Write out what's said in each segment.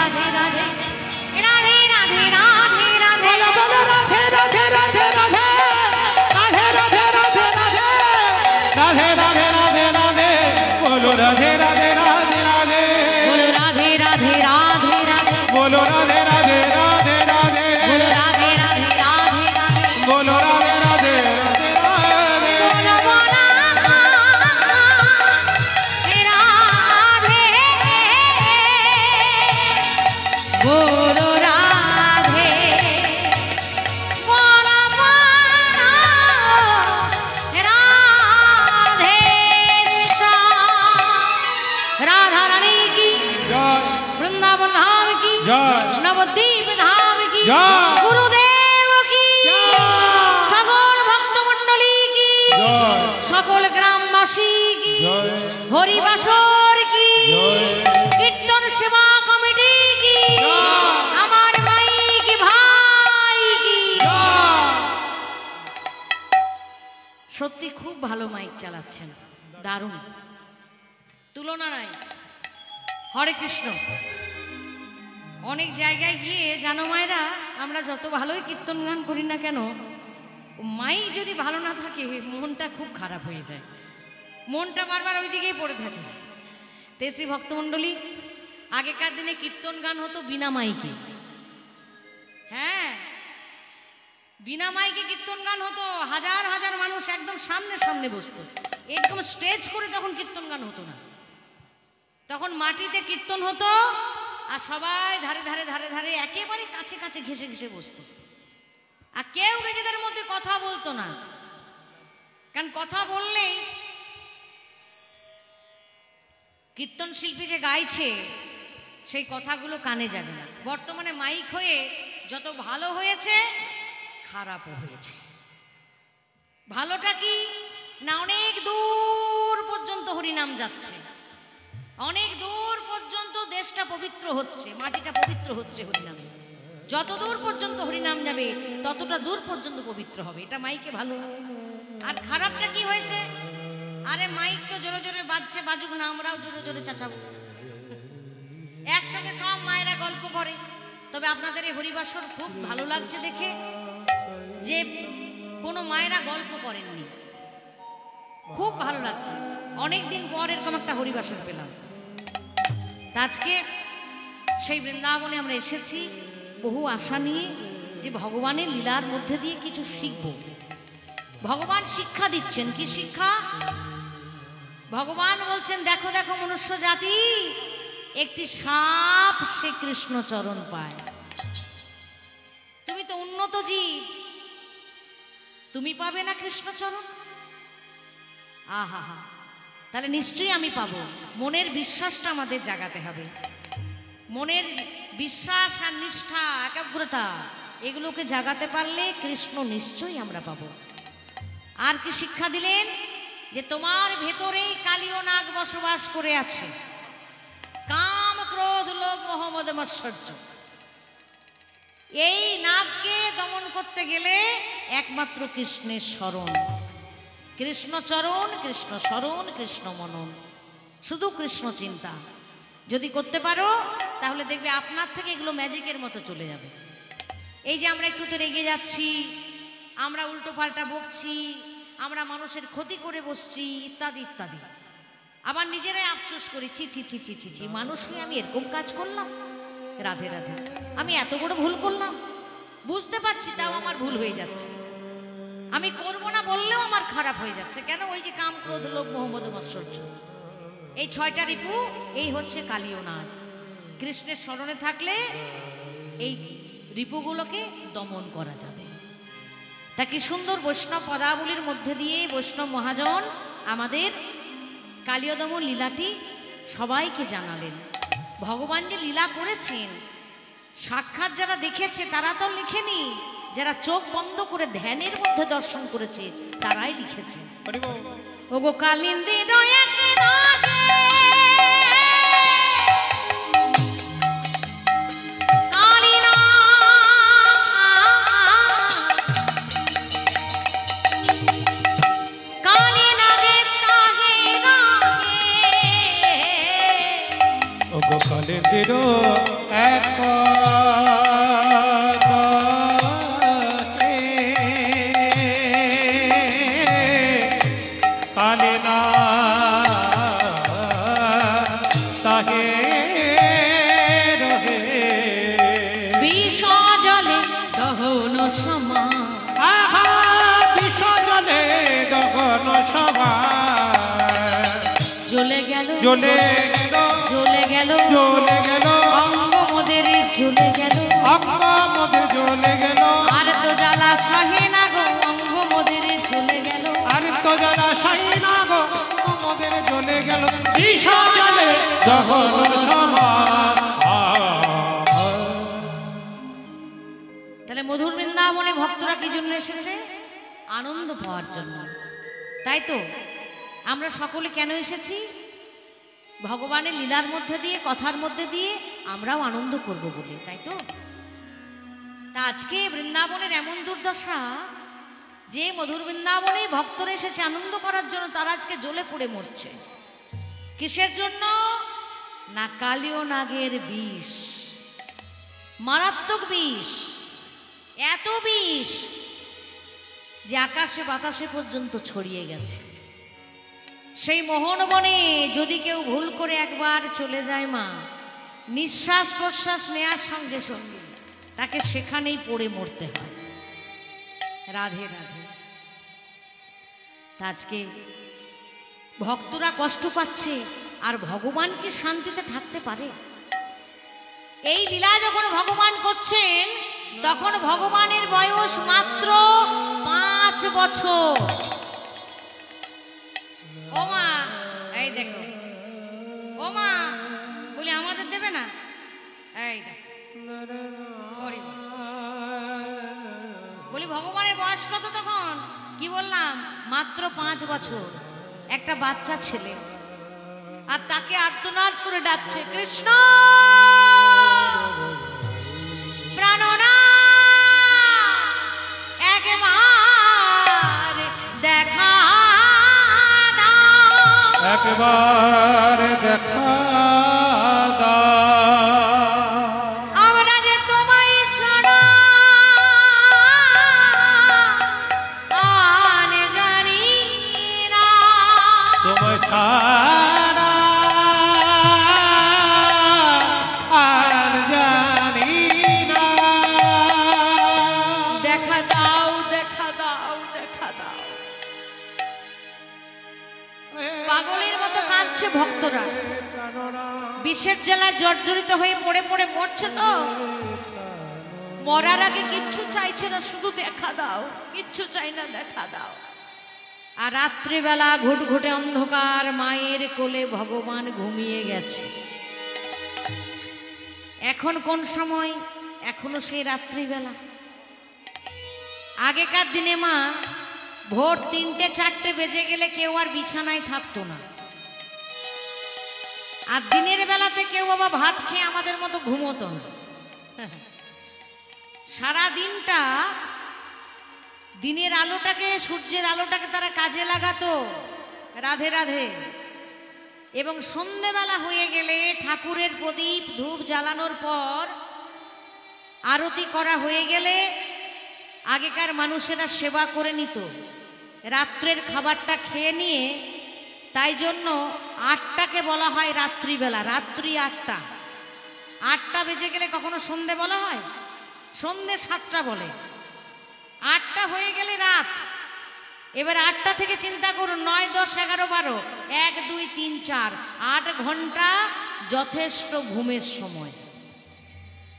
রাধে রাধে রাধে রাধে রাধে রাধে বলো বলো রাধে রাধে রাধে রাধে রাধে রাধে রাধে রাধে রাধে রাধে রাধে বলো রাধে রাধে রাধে রাধে বলো রাধে রাধে রাধে রাধে বলো রাধে রাধে রাধে রাধে বলো রাধে রাধে রাধে রাধে বলো রাধে রাধে রাধে রাধে বলো বলা রাধে বলো রাধে বলো বলা রাধে राधा रानी की জয় वृंदावन धाम की জয় नवद्वीप धाम की जय। गुरुदेव की जय। सकल भक्त मंडली की জয় सकल ग्रामवासी की জয় हरिबासर की जय। कीर्तन सेवा कमिटी की जय। আমার মাই की ভাই की সত্যি খুব ভালো মাইক চালাচ্ছেন, দারুণ, তুলনা নাই। হরে কৃষ্ণ। অনেক জায়গায় গিয়ে জানো মায়েরা, আমরা যত ভালোই কীর্তন গান করি না কেন, মাইক যদি ভালো না থাকে মনটা খুব খারাপ হয়ে যায়, মনটা বারবার ওই দিকেই পড়ে থাকে। তে শ্রী ভক্তমণ্ডলী, আগেকার দিনে কীর্তন গান হতো বিনা মাইকে। হ্যাঁ, বিনা মাইকে কীর্তন গান হতো, হাজার হাজার মানুষ একদম সামনে সামনে বসতো, একদম স্টেজ করে তখন কীর্তন গান হতো না, তখন মাটিতে কীর্তন হতো আর সবাই ধারে ধারে ধারে ধারে একেবারে কাছে কাছে ঘেসে ঘেসে বসতো, আর কেউ নিজেদের মধ্যে কথা বলতো না, কারণ কথা বললেই কীর্তন শিল্পী যে গাইছে সেই কথাগুলো কানে যাবে না। বর্তমানে মাইক হয়ে যত ভালো হয়েছে খারাপও হয়েছে। ভালোটা কি না, অনেক দূর পর্যন্ত হরিনাম যাচ্ছে, অনেক দূর পর্যন্ত দেশটা পবিত্র হচ্ছে, মাটিটা পবিত্র হচ্ছে হরিনামে। যত দূর পর্যন্ত হরিনাম যাবে ততটা দূর পর্যন্ত পবিত্র হবে, এটা মাইকে ভালো। আর খারাপটা কি হয়েছে, আরে মাইক তো জোরে জোরে বাজছে, বাজুক না, আমরাও জোরে জোরে চাচাবো, একসঙ্গে সব মায়েরা গল্প করে। তবে আপনাদের এই হরিবাসর খুব ভালো লাগছে দেখে যে কোনো মায়েরা গল্প করেননি, খুব ভালো লাগছে। অনেকদিন পর এরকম একটা হরিবাসর পেলাম। আজকে সেই বৃন্দাবনে আমরা এসেছি বহু আশা নিয়ে, যে ভগবানের লীলার মধ্যে দিয়ে কিছু শিখব। ভগবান শিক্ষা দিচ্ছেন, কি শিক্ষা? ভগবান বলছেন, দেখো দেখো মনুষ্য জাতি, একটি সাপ সে কৃষ্ণ চরণ পায়। তুমি তো উন্নত জীব, তুমি পাবে না কৃষ্ণ চরণ? আহা হা, তাহলে নিশ্চয়ই আমি পাবো। মনের বিশ্বাসটা আমাদের জাগাতে হবে, মনের বিশ্বাস আর নিষ্ঠা, একাগ্রতা, এগুলোকে জাগাতে পারলে কৃষ্ণ নিশ্চয়ই আমরা পাবো। আর কি শিক্ষা দিলেন? যে তোমার ভেতরেই কালীয় নাগ বসবাস করে আছে, কাম ক্রোধ লোভ মোহ মদ মৎসর্য। এই নাগকে দমন করতে গেলে একমাত্র কৃষ্ণের স্মরণ, কৃষ্ণ চরণ, কৃষ্ণ স্মরণ, কৃষ্ণ মনন, শুধু কৃষ্ণ চিন্তা যদি করতে পারো, তাহলে দেখবে আপনার থেকে এগুলো ম্যাজিকের মতো চলে যাবে। এই যে আমরা একটুতে রেগে যাচ্ছি, আমরা উল্টো পাল্টা বকছি, আমরা মানুষের ক্ষতি করে বসছি, ইত্যাদি ইত্যাদি, আবার নিজেরাই আফসোস করি, ছি ছি ছি ছি ছি ছি, মানুষ হয়ে আমি এরকম কাজ করলাম, রাধে রাধে, আমি এত বড় ভুল করলাম, বুঝতে পারছি তাও আমার ভুল হয়ে যাচ্ছে, আমি করবো না বললেও আমার খারাপ হয়ে যাচ্ছে। কেন? ওই যে কাম ক্রোধ লোভ মোহ মদ মৎসর্য, এই 6টা রিপু, এই হচ্ছে কালীয় নাগ। কৃষ্ণের স্মরণে থাকলে এই রিপুগুলোকে দমন করা যাবে। তা কি সুন্দর বৈষ্ণব পদাবলীর মধ্যে দিয়ে বৈষ্ণব মহাজন আমাদের কালীয় দমন লীলাটি সবাইকে জানালেন। ভগবান যে লীলা করেছেন, সাক্ষাৎ যারা দেখেছে তারা তো লিখেনি, যারা চোখ বন্ধ করে ধ্যানের মধ্যে দর্শন করেছে তারাই লিখেছে। ওগো কালিন্দী না তাহে রহে বিষ জলে দহন সমান আহা বিষ জলে দহন সমান জ্বলে গেল জ্বলে গেল জ্বলে গেল জ্বলে গেল অঙ্গ মোদের জ্বলে গেল অঙ্গ মোদের জ্বলে গেল আর তো জ্বালা সহে না গো অঙ্গ মোদের জ্বলে গেল আর তো যারা সাই না গো মোদের জ্বলে গেল বিষ জলে দহন সমান তাহলে মধুর বৃন্দাবনে ভক্তরা কি জন্য এসেছে? আনন্দ পাওয়ার জন্য। তাই তো আমরা সকলে কেন এসেছি? ভগবানের লীলার মধ্যে দিয়ে, কথার মধ্যে দিয়ে আমরাও আনন্দ করব বলে, তাই তো? তা আজকে বৃন্দাবনের এমন দুর্দশা যে মধুর বৃন্দাবনে ভক্তরা এসেছে আনন্দ করার জন্য, তারা আজকে জ্বলে পড়ে মরছে। কিসের জন্য? না কালীয় নাগের বিষ, মারাত্মক বিষ, এত বিষ যে আকাশে বাতাসে পর্যন্ত ছড়িয়ে গেছে। সেই মোহনবনে যদি কেউ ভুল করে একবার চলে যায় মা, নিঃশ্বাস প্রশ্বাস নেয়ার সঙ্গে সঙ্গে তাকে সেখানেই পড়ে মরতে হয়। রাধে রাধে। তা আজকে ভক্তরা কষ্ট পাচ্ছে, আর ভগবান কি শান্তিতে থাকতে পারে? এই লীলা যখন ভগবান করছেন তখন ভগবানের বয়স মাত্র 5 বছর। ও মা, এই দেখো, ও মা বলি আমাদের দেবে না? এই দেখো, বলি ভগবানের বয়স কত তখন? কি বললাম? মাত্র 5 বছর। একটা বাচ্চা ছেলে, আর তাকে আর্তনাদ করে ডাকছে, কৃষ্ণ প্রাণনা একবার দেখা দাও, একবার দেখা দাও, আমরা যে তোমায় ছাড়া আর জানি না, তোমায় ছাড়া আর জানি না। দেখা দাও, দেখা দাও, দেখা দাও। পাগলের মতো কাঁদছে ভক্তরা, বিষের জ্বালায় জর্জরিত হয়ে পড়ে পড়ে মরছে। তো মরার আগে কিচ্ছু চাইছে না, শুধু দেখা দাও, কিচ্ছু চাই না, দেখা দাও। আর রাত্রিবেলা ঘুটঘুটে অন্ধকার, মায়ের কোলে ভগবান ঘুমিয়ে গেছে। এখন কোন সময়? এখনো সেই রাত্রিবেলা। আগেকার দিনে মা ভোর 3টে-4টে বেজে গেলে কেউ আর বিছানায় থাকতো না। আর দিনের বেলাতে কেউ বাবা ভাত খেয়ে আমাদের মতো ঘুমোতো না। সারা দিনটা দিনের আলোটাকে, সূর্যের আলোটাকে তারা কাজে লাগাতো। রাধে রাধে। এবং সন্ধেবেলা হয়ে গেলে ঠাকুরের প্রদীপ ধূপ জ্বালানোর পর আরতি করা হয়ে গেলে আগেকার মানুষেরা সেবা করে নিত, রাত্রের খাবারটা খেয়ে নিয়ে। তাই জন্য 8টাকে বলা হয় রাত্রিবেলা, রাত্রি 8টা। 8টা বেজে গেলে কখনো সন্ধে বলা হয়? সন্ধে 7টা বলে। 8টা হয়ে গেলে রাত। এবার 8টা থেকে চিন্তা করুন, 9, 10, 11, 12, 1, 2, 3, 4, 8 ঘন্টা যথেষ্ট ঘুমের সময়।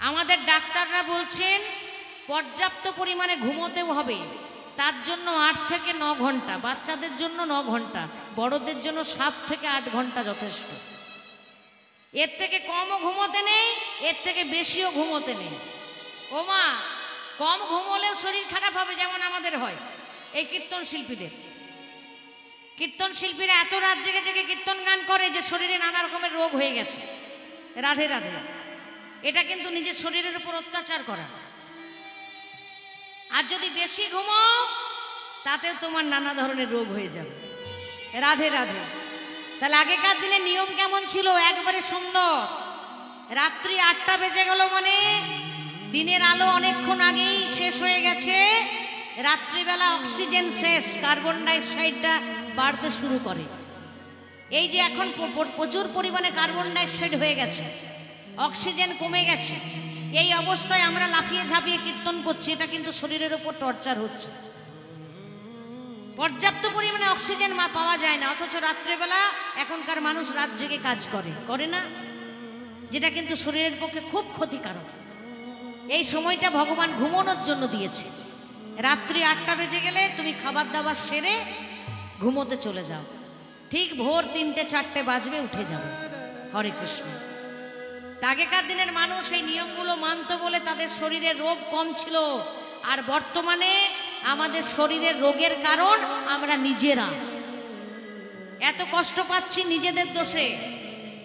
আমাদের ডাক্তাররা বলছেন পর্যাপ্ত পরিমাণে ঘুমোতেও হবে। তার জন্য 8 থেকে 9 ঘন্টা, বাচ্চাদের জন্য 9 ঘন্টা, বড়দের জন্য 7 থেকে 8 ঘন্টা যথেষ্ট। এর থেকে কমও ঘুমোতে নেই, এর থেকে বেশিও ঘুমোতে নেই। ও মা, কম ঘুমোলেও শরীর খারাপ হবে, যেমন আমাদের হয় এই কীর্তন শিল্পীদের। কীর্তন শিল্পীরা এত রাত জেগে জেগে কীর্তন গান করে যে শরীরে নানা রকমের রোগ হয়ে গেছে। রাধে রাধে। এটা কিন্তু নিজের শরীরের উপর অত্যাচার করা। আর যদি বেশি ঘুমাও তাতেও তোমার নানা ধরনের রোগ হয়ে যাবে। রাধে রাধে। তাহলে আগেকার দিনে নিয়ম কেমন ছিল? একবারে সুন্দর। রাত্রি 8টা বেজে গেল মানে দিনের আলো অনেকক্ষণ আগেই শেষ হয়ে গেছে। রাত্রিবেলা অক্সিজেন শেষ, কার্বন ডাইঅক্সাইডটা বাড়তে শুরু করে। এই যে এখন প্রচুর পরিমাণে কার্বন ডাইঅক্সাইড হয়ে গেছে, অক্সিজেন কমে গেছে, এই অবস্থায় আমরা লাফিয়ে ঝাঁপিয়ে কীর্তন করছি, এটা কিন্তু শরীরের উপর টর্চার হচ্ছে। পর্যাপ্ত পরিমাণে অক্সিজেন পাওয়া যায় না, অথচ রাত্রেবেলা এখনকার মানুষ রাত জেগে কাজ করে না, যেটা কিন্তু শরীরের পক্ষে খুব ক্ষতিকারক। এই সময়টা ভগবান ঘুমানোর জন্য দিয়েছে। রাত্রি 8টা বেজে গেলে তুমি খাবার দাবার সেরে ঘুমোতে চলে যাও, ঠিক ভোর 3টে 4টে বাজবে উঠে যাবে। হরে কৃষ্ণ। আগেকার দিনের মানুষ এই নিয়মগুলো মানত বলে তাদের শরীরে রোগ কম ছিল। আর বর্তমানে আমাদের শরীরের রোগের কারণ আমরা নিজেরা। এত কষ্ট পাচ্ছি নিজেদের দোষে।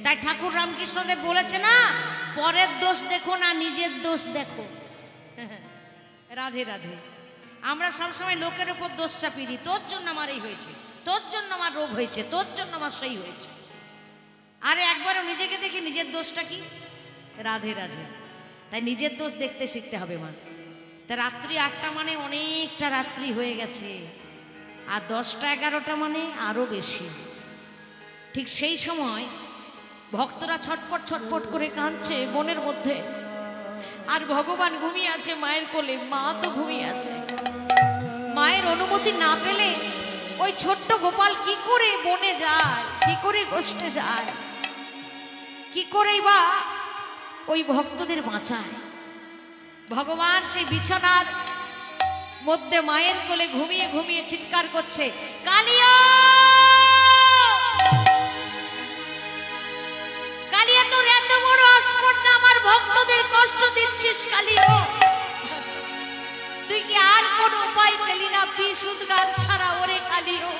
তাই ঠাকুর রামকৃষ্ণদেব বলেছে না, পরের দোষ দেখো না, নিজের দোষ দেখো। রাধে রাধে। আমরা সবসময় লোকের উপর দোষ চাপিয়ে দিই, তোর জন্য আমার এই হয়েছে, তোর জন্য আমার রোগ হয়েছে, তোর জন্য আমার সেই হয়েছে। আরে একবারও নিজেকে দেখি নিজের দোষটা কি। রাধে রাধে। তাই নিজের দোষ দেখতে শিখতে হবে মা। তা রাত্রি 8টা মানে অনেকটা রাত্রি হয়ে গেছে, আর 10টা 11টা মানে আরও বেশি। ঠিক সেই সময় ভক্তরা ছটফট ছটফট করে কাঁদছে মনের মধ্যে, আর ভগবান ঘুমিয়ে আছে মায়ের কোলে, মা তো ঘুমিয়ে আছে। মায়ের অনুমতি না পেলে ওই ছোট্ট গোপাল কি করে বনে যায়, কি করে কষ্টে যায়, কি করেই বা ওই ভক্তদের বাঁচায়। ভগবান সেই বিছানার মধ্যে মায়ের কোলে ঘুমিয়ে ঘুমিয়ে চিৎকার করছে, কালিয়া কালিয়া, তোর এত বড় আসপর্দা, আমার ভক্তদের কষ্ট দিচ্ছিস কালিয়া। তুই কি আর কোন উপায় পেলি না বিষ উদ্গার ছাড়া? ওরে কালিয়া।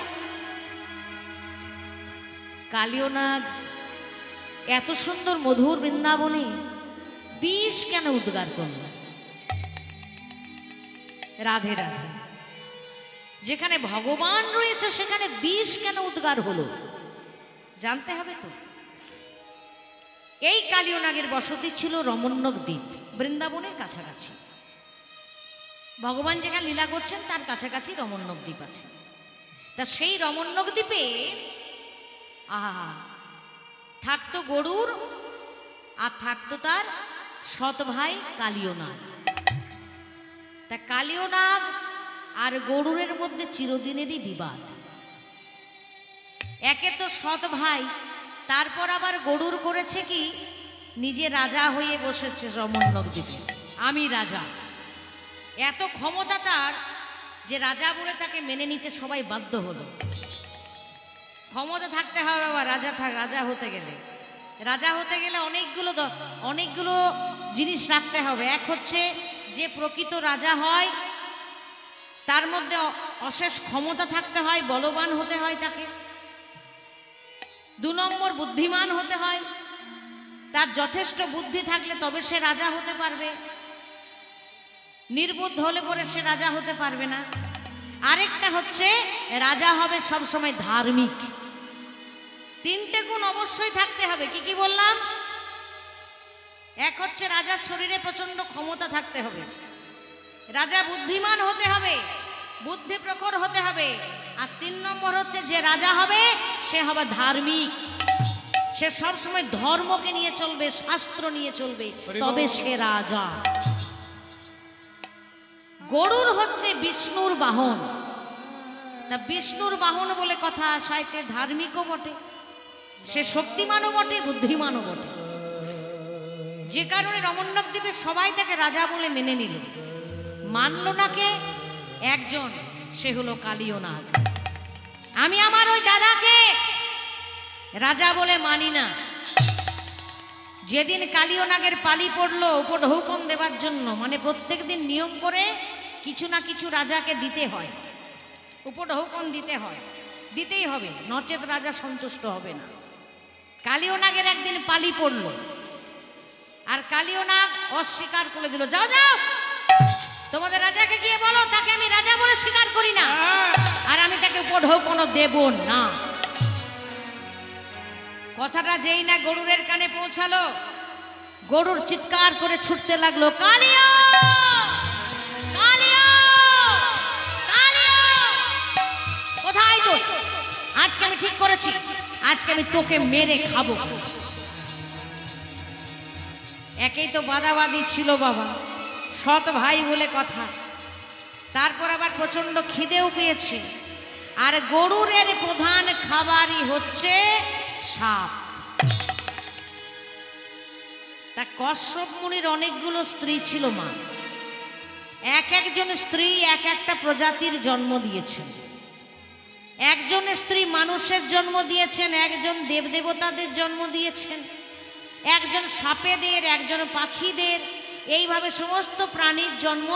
কালিও নাগ এত সুন্দর মধুর বৃন্দাবনে বিষ কেন উদ্গার করল? রাধে রাধে। যেখানে ভগবান রয়েছে সেখানে বিষ কেন উদ্গার হলো জানতে হবে তো। এই কালিও নাগের বসতি ছিল রমণ্যক দ্বীপ, বৃন্দাবনের কাছাকাছি। ভগবান যেখানে লীলা করছেন তার কাছাকাছি রমণ্যক দ্বীপ আছে। তা সেই রমণ্যক দ্বীপে থাকতো গরুর, আর থাকতো তার সৎ ভাই কালিও নাগ। তা কালিও নাগ আর গরুরের মধ্যে চিরদিনেরই বিবাদ। একে তো সৎ ভাই, তারপর আবার গরুর করেছে কি, নিজে রাজা হয়ে বসেছে রমণ্যক দ্বীপে। আমি রাজা, এত ক্ষমতা তার যে রাজা বলে তাকে মেনে নিতে সবাই বাধ্য হলো। ক্ষমতা থাকতে হবে আবার রাজা হতে গেলে। রাজা হতে গেলে অনেকগুলো জিনিস রাখতে হবে। এক হচ্ছে যে প্রকৃত রাজা হয় তার মধ্যে অশেষ ক্ষমতা থাকতে হয়, বলবান হতে হয় তাকে। 2 নম্বর বুদ্ধিমান হতে হয়, তার যথেষ্ট বুদ্ধি থাকলে তবে সে রাজা হতে পারবে। নির্বুদ্ধ হলে পরে সে রাজা হতে পারবে না। আরেকটা হচ্ছে রাজা হবে সবসময় ধার্মিক। 3টে গুণ অবশ্যই থাকতে হবে। কি কি বললাম? এক হচ্ছে রাজার শরীরে প্রচন্ড ক্ষমতা থাকতে হবে, রাজা বুদ্ধিমান হতে হবে, বুদ্ধি প্রখর হতে হবে। আর 3 নম্বর হচ্ছে যে রাজা হবে সে হবে ধার্মিক। সে সবসময় ধর্মকে নিয়ে চলবে, শাস্ত্র নিয়ে চলবে, তবে সে রাজা। গরুর হচ্ছে বিষ্ণুর বাহন। তা বিষ্ণুর বাহন বলে কথা, সাহিত্যে ধার্মিকও বটে, সে শক্তিমানও বটে, বুদ্ধিমানও বটে। যে কারণে রমণ্যক দ্বীপে সবাই তাকে রাজা বলে মেনে নিল। মানল না কে? একজন, সে হলো কালিও নাগ। আমি আমার ওই দাদাকে রাজা বলে মানি না। যেদিন কালিও নাগের পালি পড়লো উপঢৌকন দেবার জন্য, মানে প্রত্যেক দিন নিয়ম করে কিছু না কিছু রাজাকে দিতে হয়, উপঢৌকন দিতে হয়, দিতেই হবে, নচেত রাজা সন্তুষ্ট হবে না। কালিও নাগের একদিন পালি পড়লো, আর কালিও নাগ অস্বীকার করে দিল, যাও যাও তোমাদের রাজাকে গিয়ে বলো তাকে আমি রাজা বলে স্বীকার করি না, আর আমি তাকে উপঢৌকন দেব না। কথাটা যেই না গরুরের কানে পৌঁছালো, গরুর চিৎকার করে ছুটতে লাগলো, কালিয়া কালিয়া কালিয়া, কোথায় তুই? আজকে আমি ঠিক করেছি, আজকে আমি তোকে মেরে খাবো। একেই তো বাদাবাদি ছিল বাবা, সৎ ভাই বলে কথা, তারপর আবার প্রচন্ড খিদেও পেয়েছে। আর গরুরের প্রধান খাবারই হচ্ছে সাপ। তা কশ্যপ মুনির অনেকগুলো স্ত্রী ছিল মা, এক একজন স্ত্রী এক একটা প্রজাতির জন্ম দিয়েছেন। একজন স্ত্রী মানুষের জন্ম দিয়েছেন, একজন দেবদেবতাদের জন্ম দিয়েছেন, একজন সাপেদের, একজন পাখিদের, এইভাবে সমস্ত প্রাণীর জন্ম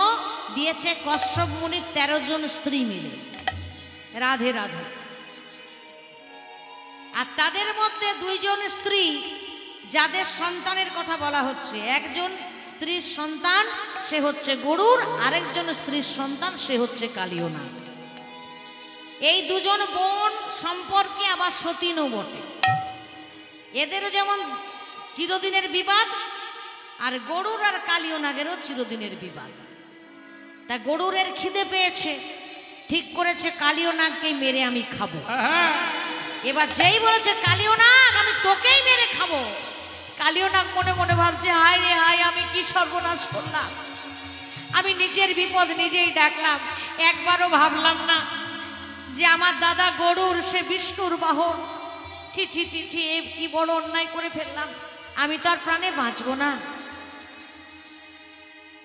দিয়েছে কশ্যপ মুনির 13 জন স্ত্রী মিলে। রাধে রাধে। আর তাদের মধ্যে 2 জন স্ত্রী যাদের সন্তানের কথা বলা হচ্ছে, একজন স্ত্রীর সন্তান সে হচ্ছে গরুর, আরেকজন স্ত্রীর সন্তান সে হচ্ছে কালিয়না। এই 2 জন বোন সম্পর্কে আবার সতীনও বটে। এদেরও যেমন চিরদিনের বিবাদ, আর গরুর আর কালিয়নাগেরও চিরদিনের বিবাদ। তা গরুরের খিদে পেয়েছে, ঠিক করেছে কালিয়নাগকে মেরে আমি খাবো। এবার যেই বলেছে কালিয়নাগ আমি তোকেই মেরে খাবো, কালিয়নাগ মনে মনে ভাবছে হায় রে হায়, আমি কি সর্বনাশ করলাম, আমি নিজের বিপদ নিজেই ডাকলাম। একবারও ভাবলাম না যে আমার দাদা গরুর সে বিষ্ণুর বাহন, ছি ছি ছি ছি, কি বড় অন্যায় করে ফেললাম, আমি তো আর প্রাণে বাঁচবো না,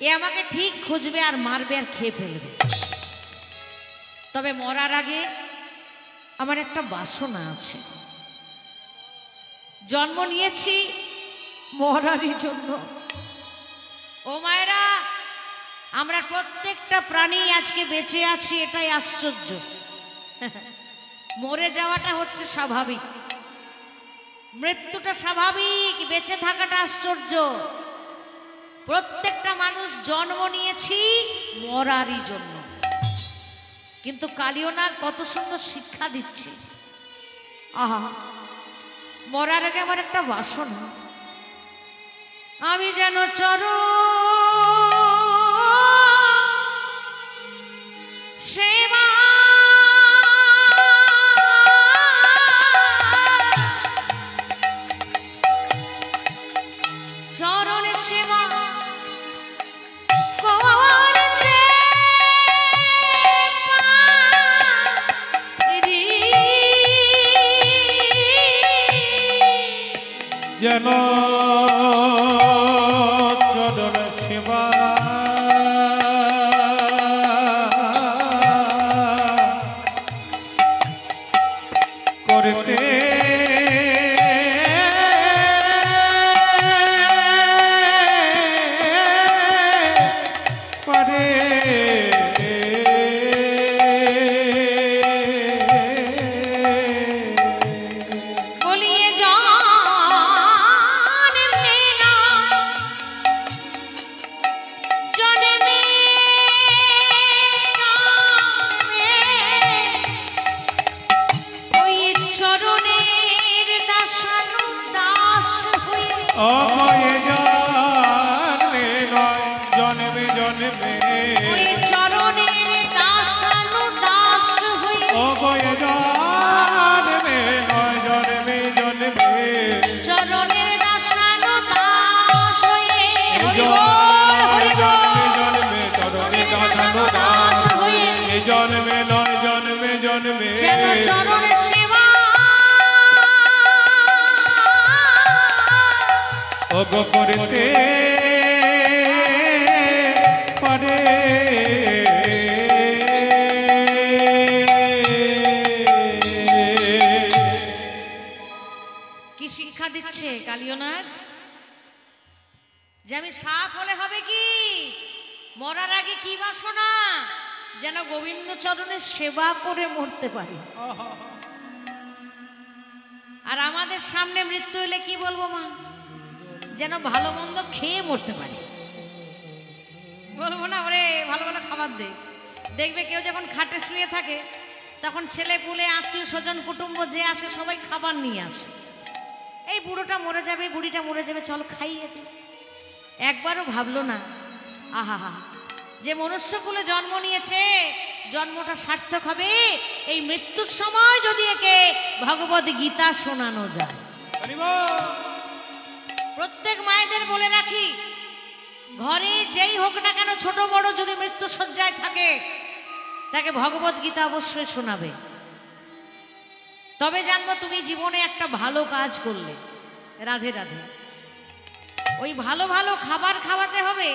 এ আমাকে ঠিক খুঁজবে আর মারবে আর খেয়ে ফেলবে। তবে মরার আগে আমার একটা বাসনা আছে, জন্ম নিয়েছি মরারই জন্য। ও মায়েরা, আমরা প্রত্যেকটা প্রাণী আজকে বেঁচে আছি, এটাই আশ্চর্য। মরে যাওয়াটা হচ্ছে স্বাভাবিক, মৃত্যুটা স্বাভাবিক, বেঁচে থাকাটা আশ্চর্য। প্রত্যেকটা মানুষ জন্ম নিয়েছি মরারই জন্য। কিন্তু কালিয়নাগ কত সুন্দর শিক্ষা দিচ্ছে। আহা, মরার আগে আমার একটা বাসনা, আমি যেন সেবা চরণ সেবা যেন চরণ সেবা করতে পারে। বলিয়ে জান মেনা জন্মে ওই চরণের দাসানু দাস হয়ে অভয় জন্মে নয় জন্মে জন্মে, ওই চরণের দাসানু দাস হয়ে অভয় জন্মে নয় জন্মে জন্মে, চরণের দাসানু দাস হয়ে হরি বল হরি জন্মে বল জন্মে চরণে দাসানু দাসানো দাস হয়ে এ জন্মে নয় জন্মে জন্মে, যেন চরণের সেবা অগ করতে পারে। কি শিক্ষা দিচ্ছে কালিয়নাগ, যে আমি সাপ হলে হবে কি, মরার আগে কি বাসনা, যেন গোবিন্দ চরণের সেবা করে মরতে পারি। আর আমাদের সামনে মৃত্যু এলে কি বলবো মা, যেন ভালো মন্দ খেয়ে মরতে পারি। বলবো না ওরে ভালো ভালো খাবার দে। দেখবে কেউ যখন খাটে শুয়ে থাকে তখন ছেলে পুলে আত্মীয় স্বজন কুটুম্ব যে আসে সবাই খাবার নিয়ে আসে, এই বুড়োটা মরে যাবে বুড়িটা মরে যাবে চল খাইয়ে দে। একবারও ভাবলো না আহা হা, যে মনুষ্যকুলে জন্ম নিয়েছে জন্মটা সার্থক হবে এই মৃত্যুর সময় যদি একে ভগবদ গীতা শোনানো যায়। প্রত্যেক মায়েদের বলে রাখি, ঘরে যেই হোক না কেন ছোট বড় যদি মৃত্যু শয্যায় থাকে তাকে ভগবদ গীতা অবশ্যই শোনাবে। তবে জানবো তুমি জীবনে একটা ভালো কাজ করলে। রাধে রাধে। ওই ভালো ভালো খাবার খাওয়াতে হবে,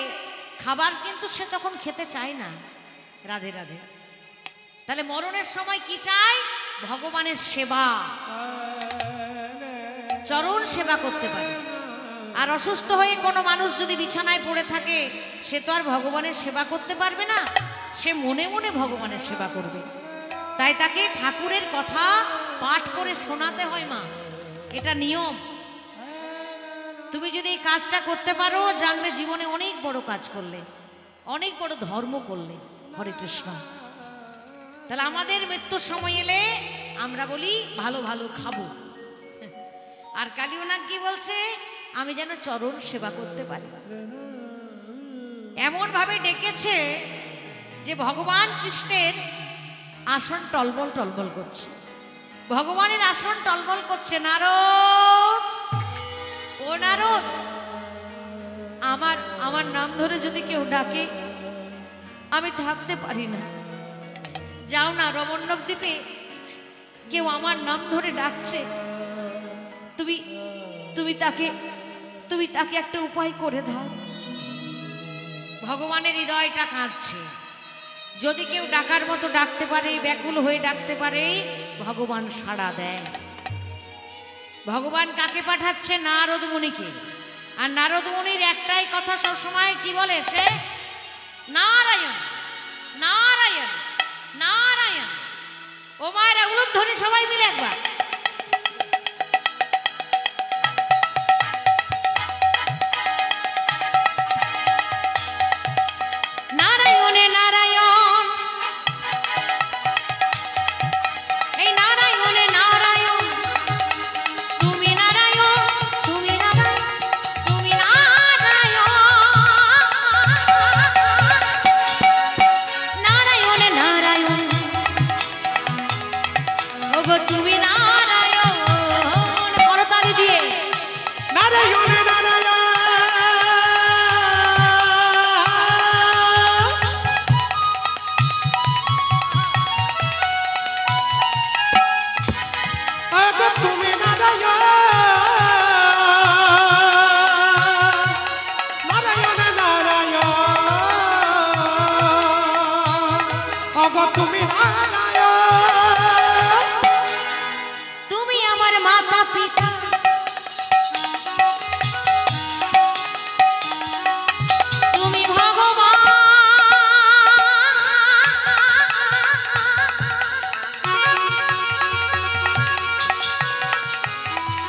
খাবার কিন্তু সে তখন খেতে চায় না। রাধে রাধে। তাহলে মরণের সময় কি চাই? ভগবানের সেবা, চরণ সেবা করতে পারে। আর অসুস্থ হয়ে কোনো মানুষ যদি বিছানায় পড়ে থাকে সে তো আর ভগবানের সেবা করতে পারবে না, সে মনে মনে ভগবানের সেবা করবে। তাই তাকে ঠাকুরের কথা পাঠ করে শোনাতে হয় মা, এটা নিয়ম। তুমি যদি এই কাজটা করতে পারো জানবে জীবনে অনেক বড় কাজ করলে, অনেক বড় ধর্ম করলে। হরে কৃষ্ণ। তাহলে আমাদের মৃত্যুর সময় এলে আমরা বলি ভালো ভালো খাবো। আর কালিয়নাগ কি বলছে? আমি যেন চরণ সেবা করতে পারি। এমন ভাবে ডেকেছে যে ভগবান কৃষ্ণের আসন টলবল টলবল করছে। ভগবানের আসন টলবল করছে। নারদ, ও নারদ, আমার নাম ধরে যদি কেউ ডাকে আমি থাকতে পারি না। যাও না, রমণ্যক দ্বীপে কেউ আমার নাম ধরে ডাকছে, তুমি তাকে একটা উপায় করে দাও। ভগবানের হৃদয়টা কাঁদছে। যদি কেউ ডাকার মতো ডাকতে পারে, ব্যাকুল হয়ে ডাকতে পারে, ভগবান সাড়া দেয়। ভগবান কাকে পাঠাচ্ছে? নারদ মুনিকে। আর নারদ মুনির একটাই কথা সবসময়, কি বলে সে? নারায়ণ নারায়ণ নারায়ণ। ও মায়েরা উলুধ্বনি সবাই মিলে একবার। নারায়ণে নারায়ণ, এই নারায়ণে নারায়ণ, তুমি নারায়ণ, তুমি নারায়ণ, তুমি নারায়ণ, নারায়ণে নারায়ণ, ওগো তুমি নারায়ণ। করতালি দিয়ে নারায়ণে নারায়ণ, ওগো তুমি নারায়ণ, নারায়ণে নারায়ণ, ওগো তুমি নারায়ণ। তুমি আমার মাতা পিতা, তুমি ভগবান,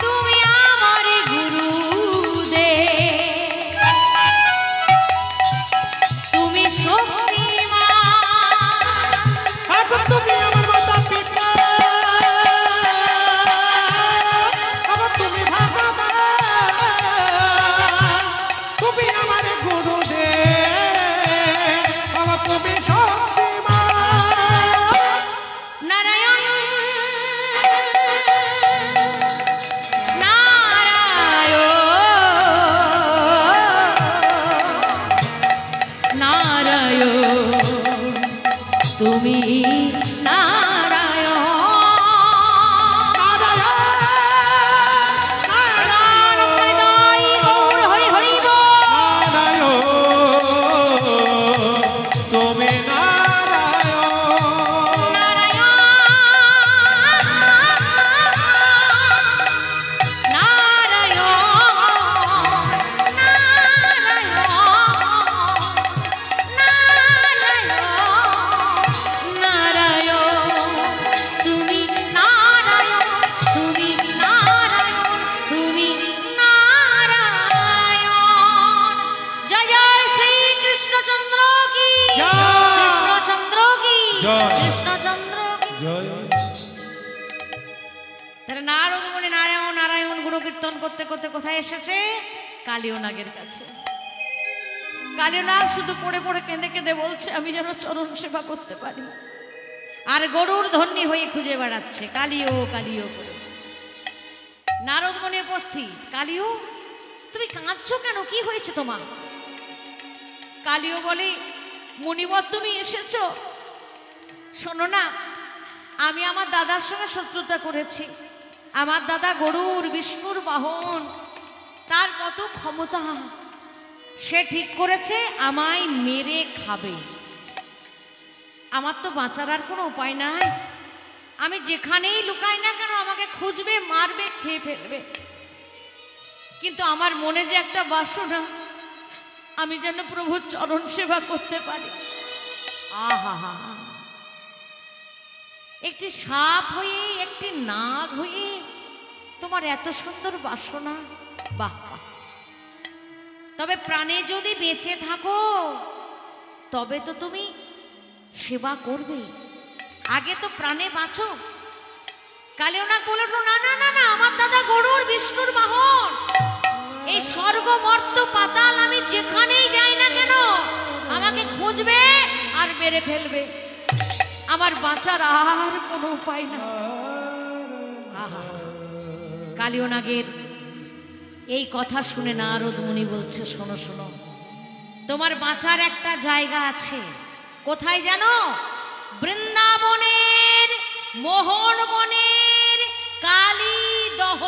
তুমি আমার গুরুদেব, তুমি শক্তিমান, ওগো তুমি আমার মাতা পিতা, ওগো তুমি ভগবান, তুমি আমার গুরুদেব, ওগো তুমি শক্তিমান। নারায়ণ নারায়ণ নারায়ণ, তুমি নারায়ণ। নারায়ণ গৌর হরি হরি বল। তুমি নারায়ণ, কৃষ্ণচন্দ্র কি। জয়। তাহলে নারদ মুনি নারায়ণ নারায়ণ গুণ কীর্তন করতে করতে কোথায় এসেছে? কালিয়নাগের কাছে। কালীনাগ শুধু পড়ে পড়ে কেঁদে কেঁদে বলছে আমি যেন চরণ সেবা করতে পারি। আর গরুর ধন্যী হয়ে খুঁজে বেড়াচ্ছে কালিও কালিও করে। নারদ মুনি উপস্থিত। কালিও তুমি কাঁদছো কেন, কি হয়েছে তোমার? কালিও বলে মুনিবর তুমি এসেছো, শোনো না, আমি আমার দাদার সঙ্গে শত্রুতা করেছি। আমার দাদা গরুর বিষ্ণুর বাহন, তার কত ক্ষমতা, সে ঠিক করেছে আমায় মেরে খাবে। আমার তো বাঁচার আর কোনো উপায় নাই, আমি যেখানেই লুকাই না কেন আমাকে খুঁজবে, মারবে, খেয়ে ফেলবে। কিন্তু আমার মনে যে একটা বাসনা, আমি যেন প্রভুর চরণ সেবা করতে পারি। আহা হা, একটি সাপ হয়ে, একটি নাগ হয়ে তোমার এত সুন্দর বাসনা, বাহ বাহ। তবে প্রাণে যদি বেঁচে থাকো তবে তো তুমি সেবা করবে, আগে তো প্রাণে বাঁচো। কালিয়নাগ বলে না না না না, আমার দাদা গরুর বিষ্ণুর বাহন, এই স্বর্গ মর্ত পাতাল আমি যেখানেই যাই না কেন আমাকে খুঁজবে আর মেরে ফেলবে, আমার বাঁচার আর কোনো উপায় না। আহা, কালিয়নাগের এই কথা শুনে নারদ মুনি বলছে শোনো শোনো, তোমার বাঁচার একটা জায়গা আছে। কোথায় জানো? বৃন্দাবনের মোহন বনের কালীদহ,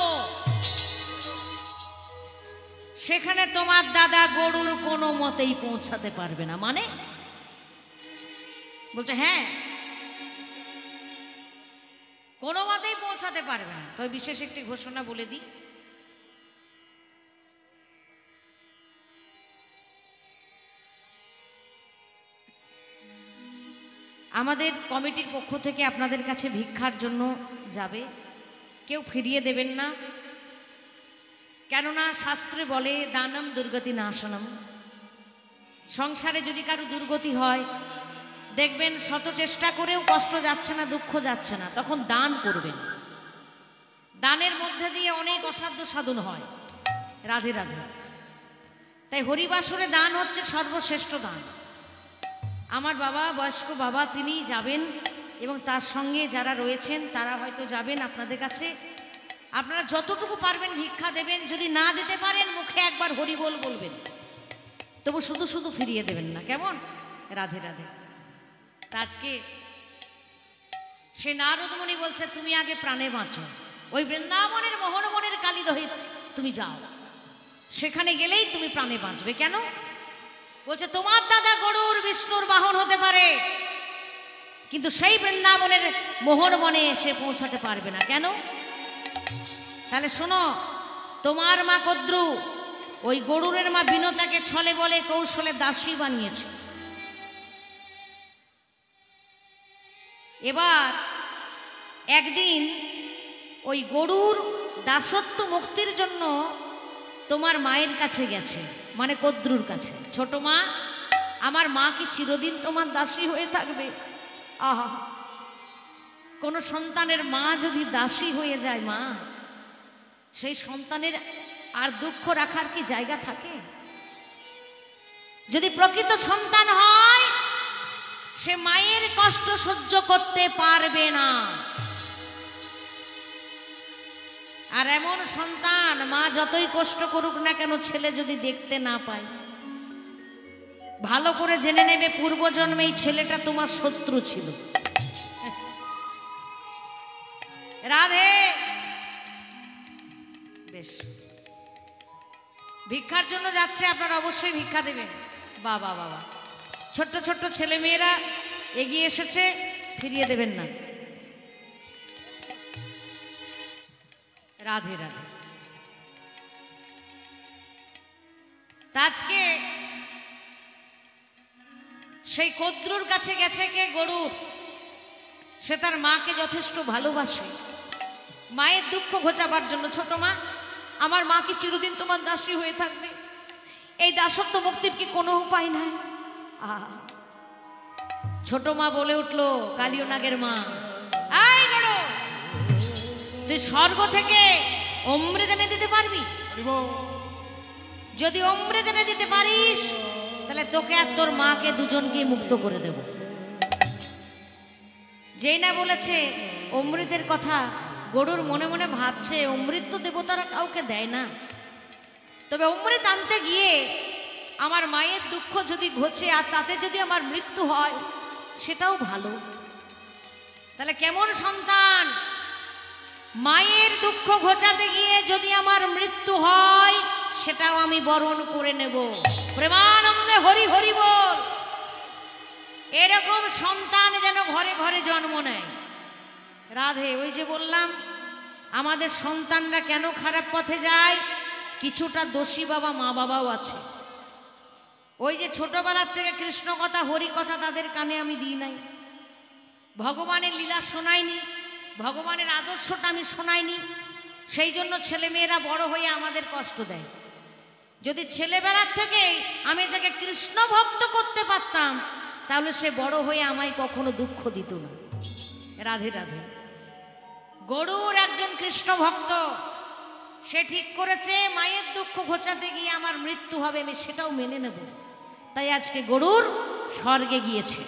সেখানে তোমার দাদা গরুর কোনো মতেই পৌঁছাতে পারবে না। মানে বলছে হ্যাঁ, কোনো মতেই পৌঁছাতে পারবে না। তবে বিশেষ একটি ঘোষণা বলে দিই, আমাদের কমিটির পক্ষ থেকে আপনাদের কাছে ভিক্ষার জন্য যাবে, কেউ ফিরিয়ে দেবেন না। কেননা শাস্ত্রে বলে দানম দুর্গতি নাশনম। সংসারে যদি কারো দুর্গতি হয়, দেখবেন শত চেষ্টা করেও কষ্ট যাচ্ছে না, দুঃখ যাচ্ছে না, তখন দান করবেন। দানের মধ্যে দিয়ে অনেক অসাধ্য সাধন হয়। রাধে রাধে। তাই হরিবাসরে দান হচ্ছে সর্বশ্রেষ্ঠ দান। আমার বাবা, বয়স্ক বাবা, তিনি যাবেন এবং তার সঙ্গে যারা রয়েছেন তারা হয়তো যাবেন আপনাদের কাছে। আপনারা যতটুকু পারবেন ভিক্ষা দেবেন, যদি না দিতে পারেন মুখে একবার হরি বল বলবেন, তবু শুধু শুধু ফিরিয়ে দেবেন না, কেমন? রাধে রাধে। আজকে সে নারদ মুনি বলছে তুমি আগে প্রাণে বাঁচো, ওই বৃন্দাবনের মোহনবনের কালীদহে তুমি যাও, সেখানে গেলেই তুমি প্রাণে বাঁচবে। কেন? বলছে তোমার দাদা গরুর বিষ্ণুর বাহন হতে পারে, কিন্তু সেই বৃন্দাবনের মোহনবনে সে পৌঁছাতে পারবে না। কেন? তাহলে শোনো, তোমার মা কদ্রু ওই গরুরের মা বিনতাকে ছলে বলে কৌশলে দাসী বানিয়েছে। এবার একদিন ওই গরুর দাসত্ব মুক্তির জন্য তোমার মায়ের কাছে গেছে, মানে কদ্রুর কাছে। ছোট মা, আমার মা কি চিরদিন তোমার দাসী হয়ে থাকবে? আহা, কোন সন্তানের মা যদি দাসী হয়ে যায়, মা, সেই সন্তানের আর দুঃখ রাখার কি জায়গা থাকে? যদি প্রকৃত সন্তান হয়, সে মায়ের কষ্ট সহ্য করতে পারবে না। আর এমন সন্তান মা যতই কষ্ট করুক না কেন, ছেলে যদি দেখতে না পায়, ভালো করে জেনে নেবে পূর্বজন্মে এই ছেলেটা তোমার শত্রু ছিল। রাধে। বেশ, ভিক্ষার জন্য যাচ্ছে, আপনারা অবশ্যই ভিক্ষা দেবেন। বাবা বাবা, ছোট্ট ছোট্ট ছেলে মেয়েরা এগিয়ে এসেছে, ফিরিয়ে দেবেন না। রাধে রাধে। আজকে সেই কদ্রুর কাছে গেছে কে? গরুর। সে তার মাকে যথেষ্ট ভালোবাসে, মায়ের দুঃখ ঘোচাবার জন্য। ছোট মা, আমার মা কি চিরদিন তোমার দাসী হয়ে থাকবে? এই দাসত্ব মুক্তির কি কোনো উপায় নাই? ছোট মা বলে উঠলো, কালীয়নাগের মা, আই গরু, তুই স্বর্গ থেকে অমৃত এনে দিতে পারবি? যদি অমৃত এনে দিতে পারিস তাহলে তোকে আর তোর মাকে দুজনকে মুক্ত করে দেব। যেই না বলেছে অমৃতের কথা, গরুর মনে মনে ভাবছে অমৃত তো দেবতারা কাউকে দেয় না, তবে অমৃত আনতে গিয়ে আমার মায়ের দুঃখ যদি ঘোচে আর তাতে যদি আমার মৃত্যু হয় সেটাও ভালো। তাহলে কেমন সন্তান, মায়ের দুঃখ ঘোচাতে গিয়ে যদি আমার মৃত্যু হয় সেটাও আমি বরণ করে নেব। প্রেমানন্দে হরি হরি বল। এরকম সন্তান যেন ঘরে ঘরে জন্ম নেয়। রাধে, ওই যে বললাম আমাদের সন্তানরা কেন খারাপ পথে যায়, কিছুটা দোষী বাবা মা বাবাও আছে। ওই যে ছোটবেলার থেকে কৃষ্ণ কথা হরি কথা তাদের কানে আমি দিই নাই, ভগবানের লীলা শোনাইনি, ভগবানের আদর্শটা আমি শোনাইনি, সেই জন্য ছেলেমেয়েরা বড় হয়ে আমাদের কষ্ট দেয়। যদি ছেলেবেলার থেকে আমি তাকে কৃষ্ণ ভক্ত করতে পারতাম তাহলে সে বড় হয়ে আমায় কখনো দুঃখ দিত না। রাধে রাধে। গরুর একজন কৃষ্ণ ভক্ত, সে ঠিক করেছে মায়ের দুঃখ ঘোচাতে গিয়ে আমার মৃত্যু হবে, আমি সেটাও মেনে নেব। তাই আজকে গরুর স্বর্গে গিয়েছে,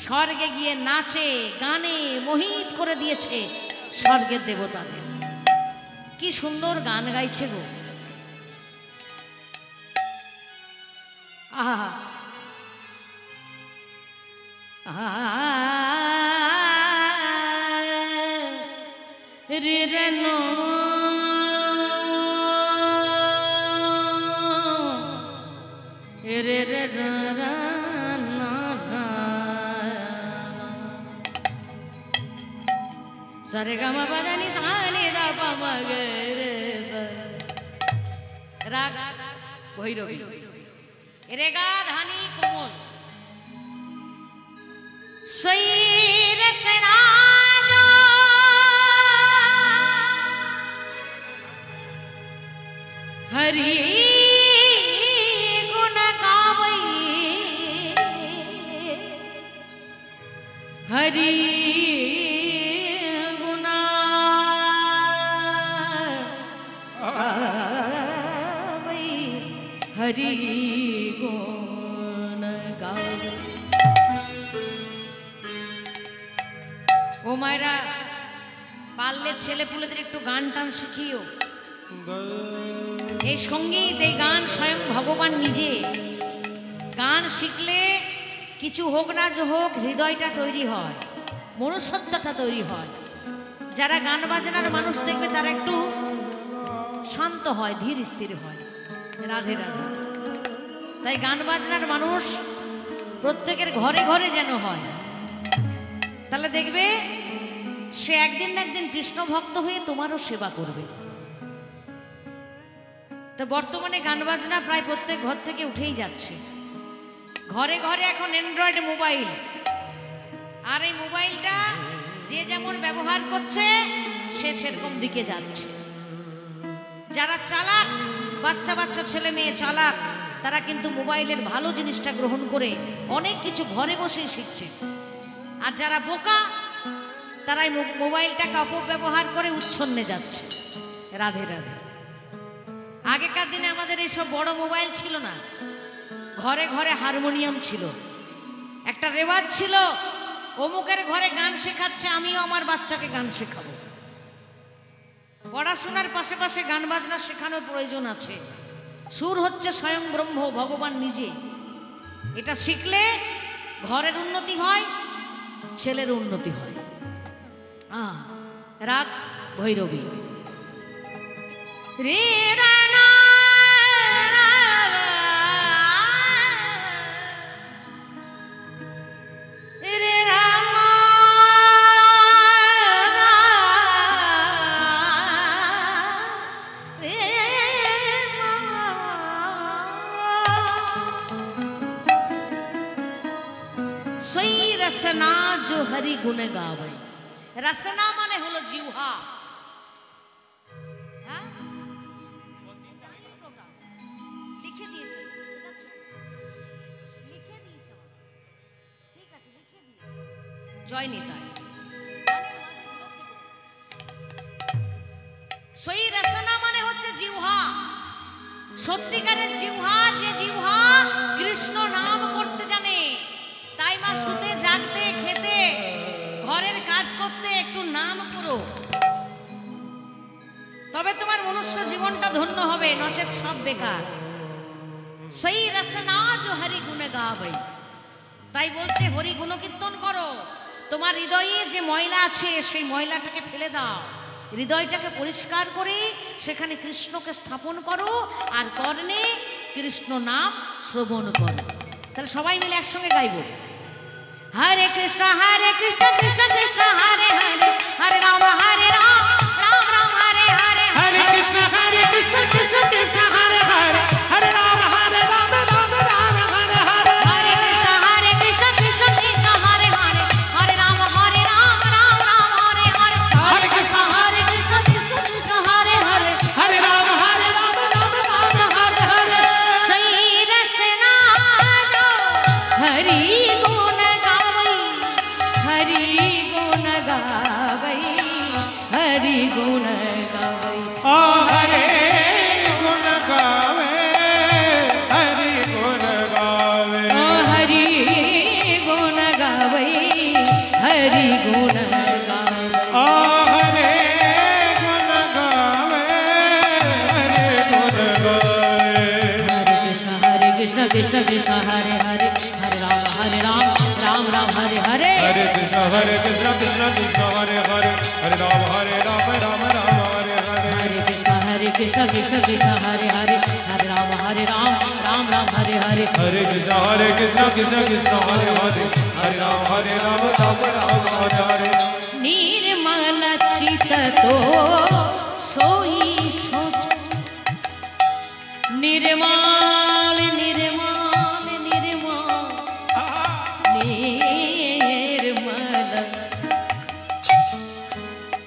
স্বর্গে গিয়ে নাচে গানে মোহিত করে দিয়েছে স্বর্গের দেবতাদের। কি সুন্দর গান গাইছে গো। আহা রে রে নো রে রে রা না না সারে গা মা পা নি সা নি দা পা মা গে রে সা। রাগ ভৈরবী, রে গা ধানি কোমল। সৈর সেনাজ হরি গুণ গাवै, হরি গুণ গাवै, হরি গুণ গাवै। ও মায়েরা, পারলে ছেলে পুলেদের একটু গান টান শিখিও। এই সঙ্গীত, এই গান স্বয়ং ভগবান নিজে। গান শিখলে কিছু হোক না যে হোক হৃদয়টা তৈরি হয়, মনুষ্যত্বটা তৈরি হয়। যারা গান বাজনার মানুষ দেখবে তারা একটু শান্ত হয়, ধীর স্থির হয়। রাধে রাধে। তাই গান বাজনার মানুষ প্রত্যেকের ঘরে ঘরে যেন হয়, তাহলে দেখবে সে একদিন না একদিন কৃষ্ণ ভক্ত হয়ে তোমারও সেবা করবে। তো বর্তমানে গান বাজনা প্রায় প্রত্যেক ঘর থেকে উঠেই যাচ্ছে। ঘরে ঘরে এখন অ্যান্ড্রয়েড মোবাইল, আর এই মোবাইলটা যে যেমন ব্যবহার করছে সে সেরকম দিকে যাচ্ছে। যারা চালাক, বাচ্চা বাচ্চা ছেলে মেয়ে চালাক, তারা কিন্তু মোবাইলের ভালো জিনিসটা গ্রহণ করে অনেক কিছু ঘরে বসেই শিখছে। আর যারা বোকা তারাই মোবাইলটাকে অপব্যবহার করে উচ্ছন্নে যাচ্ছে। রাধে রাধে। আগেকার দিনে আমাদের এইসব বড় মোবাইল ছিল না, ঘরে ঘরে হারমোনিয়াম ছিল। একটা রেওয়াজ ছিল, অমুকের ঘরে গান শেখাচ্ছে, আমিও আমার বাচ্চাকে গান শেখাবো। পড়াশোনার পাশাপাশি গান বাজনা শেখানোর প্রয়োজন আছে। সুর হচ্ছে স্বয়ং ব্রহ্ম, ভগবান নিজে। এটা শিখলে ঘরের উন্নতি হয়, ছেলের উন্নতি হয়। রাগ ভৈরবী। রে রানা রে রানা রে सोई रसना जो हरि गुण गावे। रसना माने हलो जिह्वा। লিখে দিয়েছে, লিখে দিয়েছে, ঠিক আছে, লিখে দিয়েছে। জয় নিতাই। সোই রসনা মানে হচ্ছে জিহ্বা। সত্যিকারের জিহ্বা, যে জিহ্বা কৃষ্ণ নাম করতে জানে, তাই মা শুতে জাগতে খেতে ঘরের কাজ করতে একটু নাম করো, তবে তোমার মনুষ্য জীবনটা ধন্য হবে, নচেত সব বেকার। সেই রসনা जो हरि गुण गावै, তাই বলছে হরি গুণ কীর্তন করো। তোমার হৃদয়ে যে ময়লা আছে সেই ময়লাটাকে ফেলে দাও, হৃদয়টাকে পরিষ্কার করে সেখানে কৃষ্ণকে স্থাপন করো, আর কর্ণে কৃষ্ণ নাম শ্রবণ করো। তাহলে সবাই মিলে একসঙ্গে গাইব, হরে কৃষ্ণ কৃষ্ণ কৃষ্ণ হরে হরে, হরে রাম রাম রাম হরে হরে, हरे कृष्ण कृष्ण कृष्ण हरे हरे, हरे राम राम राम हरे हरे। हरे कृष्ण कृष्ण कृष्ण हरे हरे, हरे राम राम राम हरे हरे। हरे कृष्ण कृष्ण कृष्ण हरे हरे, हरे राम राम हरे हरे। सही रसना जो हरि गुण गावै, हरि गुण गावै, हरि गुण गावै। ओ हरे गुण गावे, हरि गुण गावे, ओ हरि गुण गावै, हरि गुण गावै। ओ हरे गुण गावे, हरि गुण गावे। हरे कृष्ण कृष्ण कृष्ण हरे हरे, हरे राम राम राम हरे हरे। हरे कृष्ण कृष्ण कृष्ण हरे हरे, हरे राम राम राम हरे हरे। हरे कृष्ण कृष्ण कृष्ण हरे हरे, हरे राम राम राम हरे हरे। हरे कृष्ण कृष्ण कृष्ण हरे हरे, हरे राम राम हरे हरे। निर्मल चित तो सोई सोच, निर्मल निर्मल निर्मल निर्मल,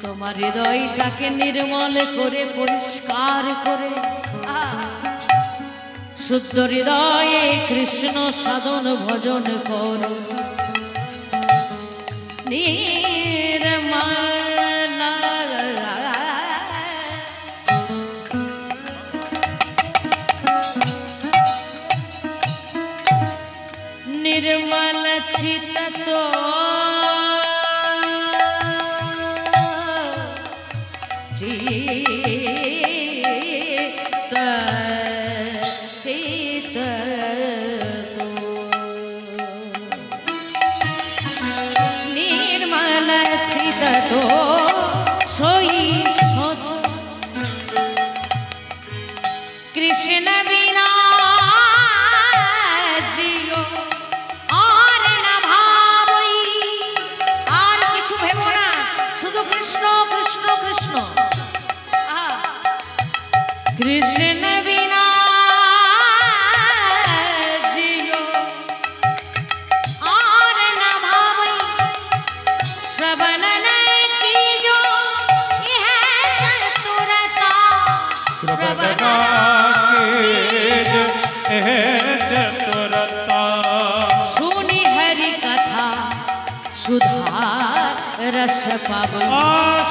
তোমার হৃদয়টাকে নির্মল করে পরিষ্কার করে শুদ্ধ হৃদয়ে কৃষ্ণ সাধন ভজন করো। নির্মল निर्मल चित तो चित तो निर्मल चित तो सोई सोच, कृष्ण बिना जियो আর না ভাবই, আর কিছু ভেবো না, শুধু কৃষ্ণ কৃষ্ণ কৃষ্ণ। কৃষ্ণ বিনা জিও আর না ভাবই, শ্রবণ नहीं कीजो यह चतुरता, श्रवण चतुरता। सुनी हरि कथा सुधा रस पावै।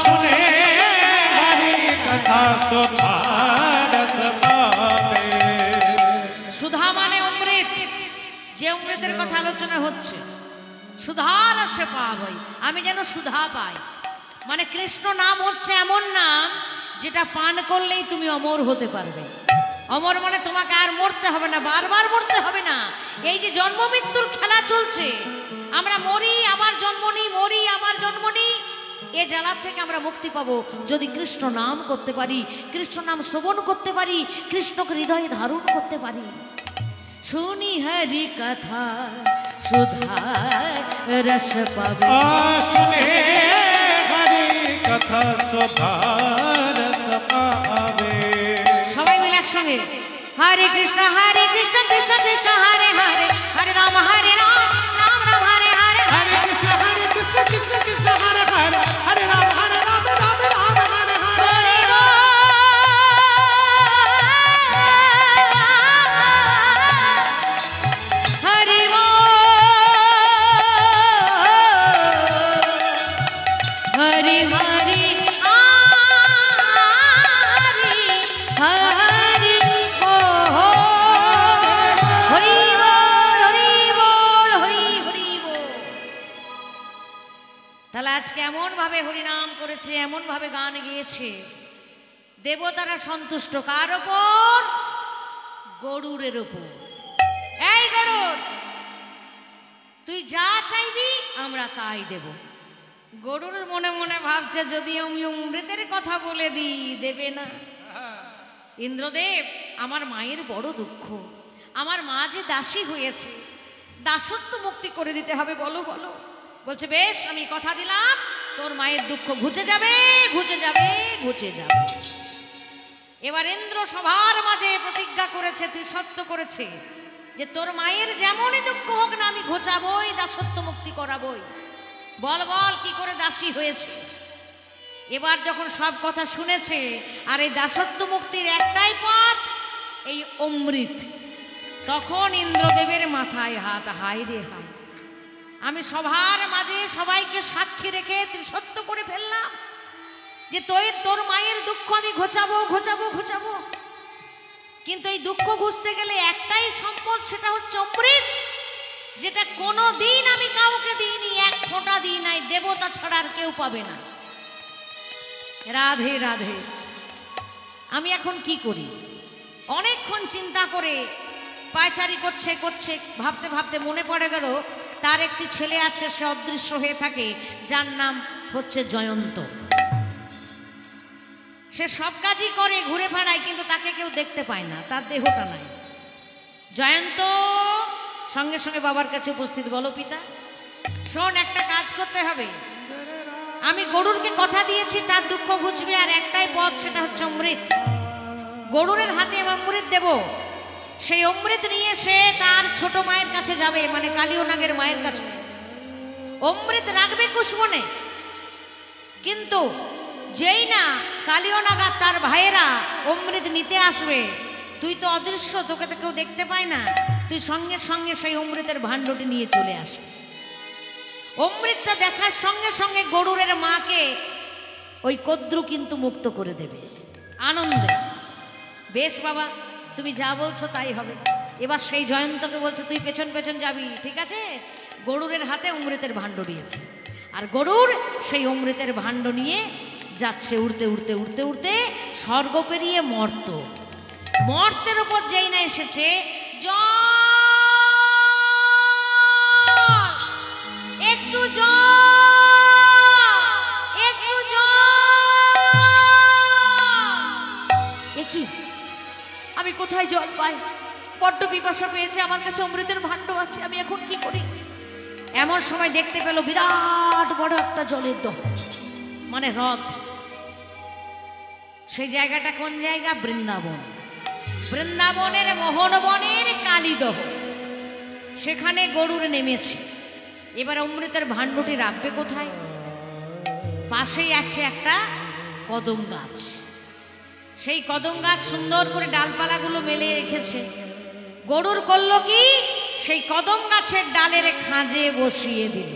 सुने हरि कथा सुधा रस पावे। सुधा माने अमृत, যে অমৃতের কথা আলোচনা হচ্ছে, সুধা রসে পাবই, আমি যেন সুধা পাই। মানে কৃষ্ণ নাম হচ্ছে এমন নাম যেটা পান করলেই তুমি অমর হতে পারবে। অমর মানে তোমাকে আর মরতে হবে না, বারবার মরতে হবে না। এই যে জন্ম মৃত্যুর খেলা চলছে, আমরা মরি আবার জন্ম নিই, মরি আবার জন্ম নিই, এ জ্বালার থেকে আমরা মুক্তি পাবো যদি কৃষ্ণ নাম করতে পারি, কৃষ্ণ নাম শ্রবণ করতে পারি, কৃষ্ণকে হৃদয়ে ধারণ করতে পারি। শুনি হরি কথা সুধা রস পাবে। सुने हरि कथा सुधा रस पावे। সবাই মিলে একসঙ্গে হরে কৃষ্ণ কৃষ্ণ কৃষ্ণ হরে হরে, হরে রাম রাম রাম হরে হরে। हरे कृष्ण कृष्ण कृष्ण हरे हरे, हरे राम राम राम हरे हरे। হরি বল। হরি বল। হরি হরি হরি হরি বল। ভাবে হরিনাম করেছে, এমন ভাবে গান গেয়েছে, দেবতারা সন্তুষ্ট কার ওপর? গরুরের ওপর। এই গরুর, তুই যা চাইবি আমরা তাই দেব। গরুর মনে মনে ভাবছে যদি আমি অমৃতের কথা বলে দিই দেবে না। ইন্দ্রদেব, আমার মায়ের বড় দুঃখ, আমার মা যে দাসী হয়েছে, দাসত্ব মুক্তি করে দিতে হবে, বলো বলো। বলছে বেশ, আমি কথা দিলাম, তোর মায়ের দুঃখ ঘুচে যাবে, ঘুচে যাবে, ঘুচে যাবে। এবার ইন্দ্র সবার মাঝে প্রতিজ্ঞা করেছে, ত্রিসত্য করেছে যে তোর মায়ের যেমনই দুঃখ হোক না, আমি ঘোচাবই, দাসত্ব মুক্তি করাবই। বল বল কি করে দাসী হয়েছে। এবার যখন সব কথা শুনেছে, আর এই দাসত্ব মুক্তির একটাই পথ, এই অমৃত, তখন ইন্দ্রদেবের মাথায় হাত, হায় রে হায়, আমি সবার মাঝে সবাইকে সাক্ষী রেখে ত্রিসত্য করে ফেললাম যে তোর মায়ের দুঃখ আমি ঘোচাবো, ঘোচাবো, ঘোচাবো। কিন্তু এই দুঃখ ঘুচতে গেলে একটাই সম্পদ, সেটা হচ্ছে অমৃত, যেটা কোনো দিন আমি কাউকে দিইনি, এক ফোঁটা দিই নাই, দেবতা ছাড়া আর কেউ পাবে না। রাধে রাধে। আমি এখন কি করি? অনেকক্ষণ চিন্তা করে পায়চারি করছে, ভাবতে ভাবতে মনে পড়ে গেল তার একটি ছেলে আছে, সে অদৃশ্য হয়ে থাকে, যার নাম হচ্ছে জয়ন্ত। সে সব কাজই করে, ঘুরে বেড়ায়, কিন্তু তাকে কেউ দেখতে পায় না, তার দেহটা নাই। জয়ন্ত সঙ্গে সঙ্গে বাবার কাছে উপস্থিত। বলো পিতা, শোন, একটা কাজ করতে হবে। আমি গরুরকে কথা দিয়েছি তার দুঃখ ঘুচবে, আর একটাই পথ, সেটা হচ্ছে অমৃত। গরুরের হাতে অমৃত দেব, সেই অমৃত নিয়ে সে তার ছোট মায়ের কাছে যাবে, মানে কালীয় নাগের মায়ের কাছে। অমৃত রাখবে কুসমনে, কিন্তু যেই না কালীয় নাগা তার ভাইয়েরা অমৃত নিতে আসবে, তুই তো অদৃশ্য, তোকে তো কেউ দেখতে পায় না, তুই সঙ্গে সঙ্গে সেই অমৃতের ভাণ্ডটি নিয়ে চলে আসবে। অমৃতটা দেখার সঙ্গে সঙ্গে গরুরের মাকে ওই কদ্রু কিন্তু মুক্ত করে দেবে আনন্দে। বেশ বাবা, তুমি যা বলছো তাই হবে। এবার সেই জয়ন্তকে বলছে তুই পেছন পেছন যাবি, ঠিক আছে? গরুরের হাতে অমৃতের ভাণ্ড দিয়েছে, আর গরুর সেই অমৃতের ভাণ্ড নিয়ে যাচ্ছে, উড়তে উড়তে উড়তে উড়তে স্বর্গ পেরিয়ে মর্ত। মর্তের উপর যেই না এসেছে, একটু একটু কি আমি কোথায় জল পাই? বড্ড পিপাসা পেয়েছে, আমার কাছে অমৃতের ভাণ্ড আছে, আমি এখন কি করি? এমন সময় দেখতে পেল বিরাট বড় একটা জলের দহ, মানে হ্রদ। সেই জায়গাটা কোন জায়গা? বৃন্দাবন। বৃন্দাবনের মোহনবনের কালীদহ, সেখানে গরুর নেমেছে। এবার অমৃতের ভাণ্ডটি রাখবে কোথায়? পাশেই আছে একটা কদম গাছ। সেই কদম গাছ সুন্দর করে ডালপালাগুলো মেলে রেখেছে। গরুর করল কি, সেই কদম গাছের ডালের খাঁজে বসিয়ে দিল।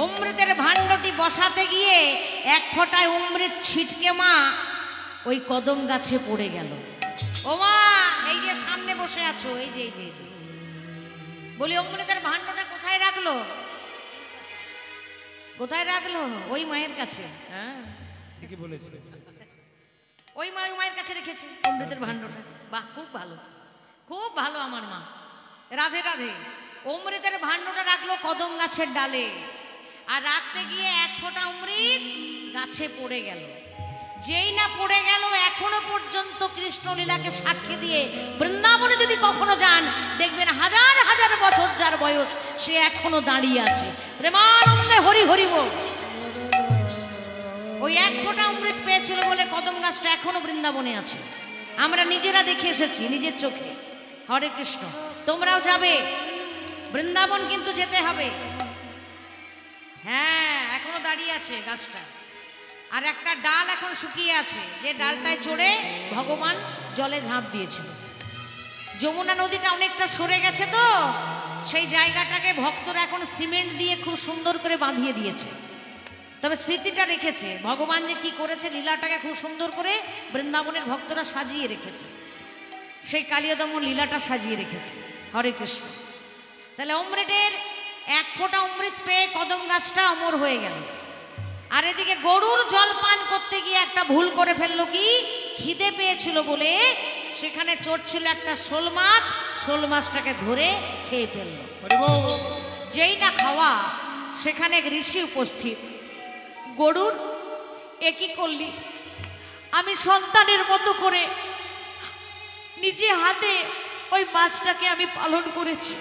অমৃতের ভাণ্ডটি বসাতে গিয়ে এক ফোঁটায় অমৃত ছিটকে মা ওই কদম গাছে পড়ে গেল। ও মা, এই যে সামনে বসে আছো, এই যে বলি অমৃতের ভাণ্ডটা কোথায় রাখলো? কোথায় রাখলো? ওই মায়ের কাছে। হ্যাঁ, ঠিকই বলেছে। ওই মায়ের কাছে রেখেছে অমৃতের ভাণ্ডটা। বাহ, খুব ভালো, খুব ভালো আমার মা। রাধে রাধে। অমৃতের ভাণ্ডটা রাখলো কদম গাছের ডালে, আর রাখতে গিয়ে এক ফোঁটা অমৃত গাছে পড়ে গেল। যেই না পড়ে গেল, এখনো পর্যন্ত কৃষ্ণলীলাকে সাক্ষী দিয়ে বৃন্দাবনে যদি কখনো যান, দেখবেন হাজার হাজার বছর যার বয়স, সে এখনো দাঁড়িয়ে আছে প্রেমানন্দে হরি হরি বল। ওই এক ফোঁটা অমৃত পেয়েছিল বলে কদম গাছটা এখনো বৃন্দাবনে আছে। আমরা নিজেরা দেখে এসেছি নিজের চোখে। হরে কৃষ্ণ। তোমরাও যাবে বৃন্দাবন, কিন্তু যেতে হবে। হ্যাঁ, এখনো দাঁড়িয়ে আছে গাছটা, আর একটা ডাল এখন শুকিয়ে আছে, যে ডালটায় চড়ে ভগবান জলে ঝাঁপ দিয়েছিল। যমুনা নদীটা অনেকটা সরে গেছে, তো সেই জায়গাটাকে ভক্তরা এখন সিমেন্ট দিয়ে খুব সুন্দর করে বাঁধিয়ে দিয়েছে। তবে স্মৃতিটা রেখেছে, ভগবান যে কি করেছে, লীলাটাকে খুব সুন্দর করে বৃন্দাবনের ভক্তরা সাজিয়ে রেখেছে। সেই কালিয়দমন লীলাটা সাজিয়ে রেখেছে। হরে কৃষ্ণ। তাহলে অমৃতের এক ফোঁটা অমৃত পেয়ে কদম গাছটা অমর হয়ে গেল। আর এদিকে গরুর জল পান করতে গিয়ে একটা ভুল করে ফেললো, কি খিদে পেয়েছিল বলে সেখানে চড়ছিল একটা শোল মাছ, শোল মাছটাকে ধরে খেয়ে ফেললো। হরি বল। যেইটা খাওয়া সেখানে এক ঋষি উপস্থিত। গরুর একই করলি, আমি সন্তানের মতো করে নিজে হাতে ওই মাছটাকে আমি পালন করেছি।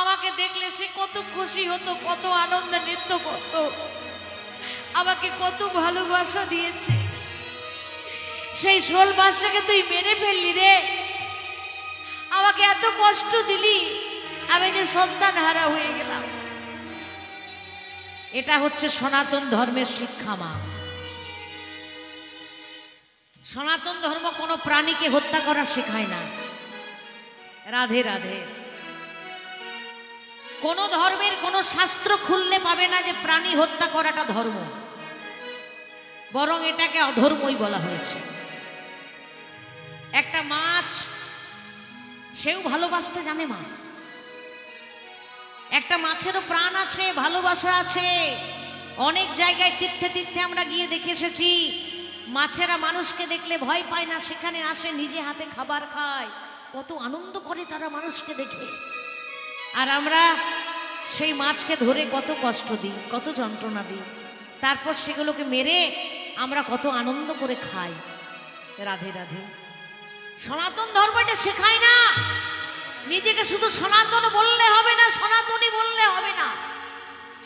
আমাকে দেখলে সে কত খুশি হতো, কত আনন্দে নৃত্য করত, আমাকে কত ভালোবাসা দিয়েছে। সেই শোল মাছটাকে তুই মেরে ফেললি রে, আমাকে এত কষ্ট দিলি, আমি যে সন্তান হারা হয়ে গেলাম। এটা হচ্ছে সনাতন ধর্মের শিক্ষা মা। সনাতন ধর্ম কোনো প্রাণীকে হত্যা করা শেখায় না। রাধে রাধে। কোন ধর্মের কোন শাস্ত্র খুললে পাবে না যে প্রাণী হত্যা করাটা ধর্ম, বরং এটাকে অধর্মই বলা হয়েছে। একটা মাছ সেও ভালোবাসতে জানে মা। একটা মাছেরও প্রাণ আছে, ভালোবাসা আছে। অনেক জায়গায় তীর্থে তীর্থে আমরা গিয়ে দেখে এসেছি, মাছেরা মানুষকে দেখলে ভয় পায় না, সেখানে আসে, নিজে হাতে খাবার খায়, কত আনন্দ করে তারা মানুষকে দেখে। আর আমরা সেই মাছকে ধরে কত কষ্ট দিই, কত যন্ত্রণা দিই, তারপর সেগুলোকে মেরে আমরা কত আনন্দ করে খাই। রাধে রাধে। সনাতন ধর্মটা শেখায় না নিজেকে শুধু সনাতন বললে হবে না, সনাতনী বললে হবে না,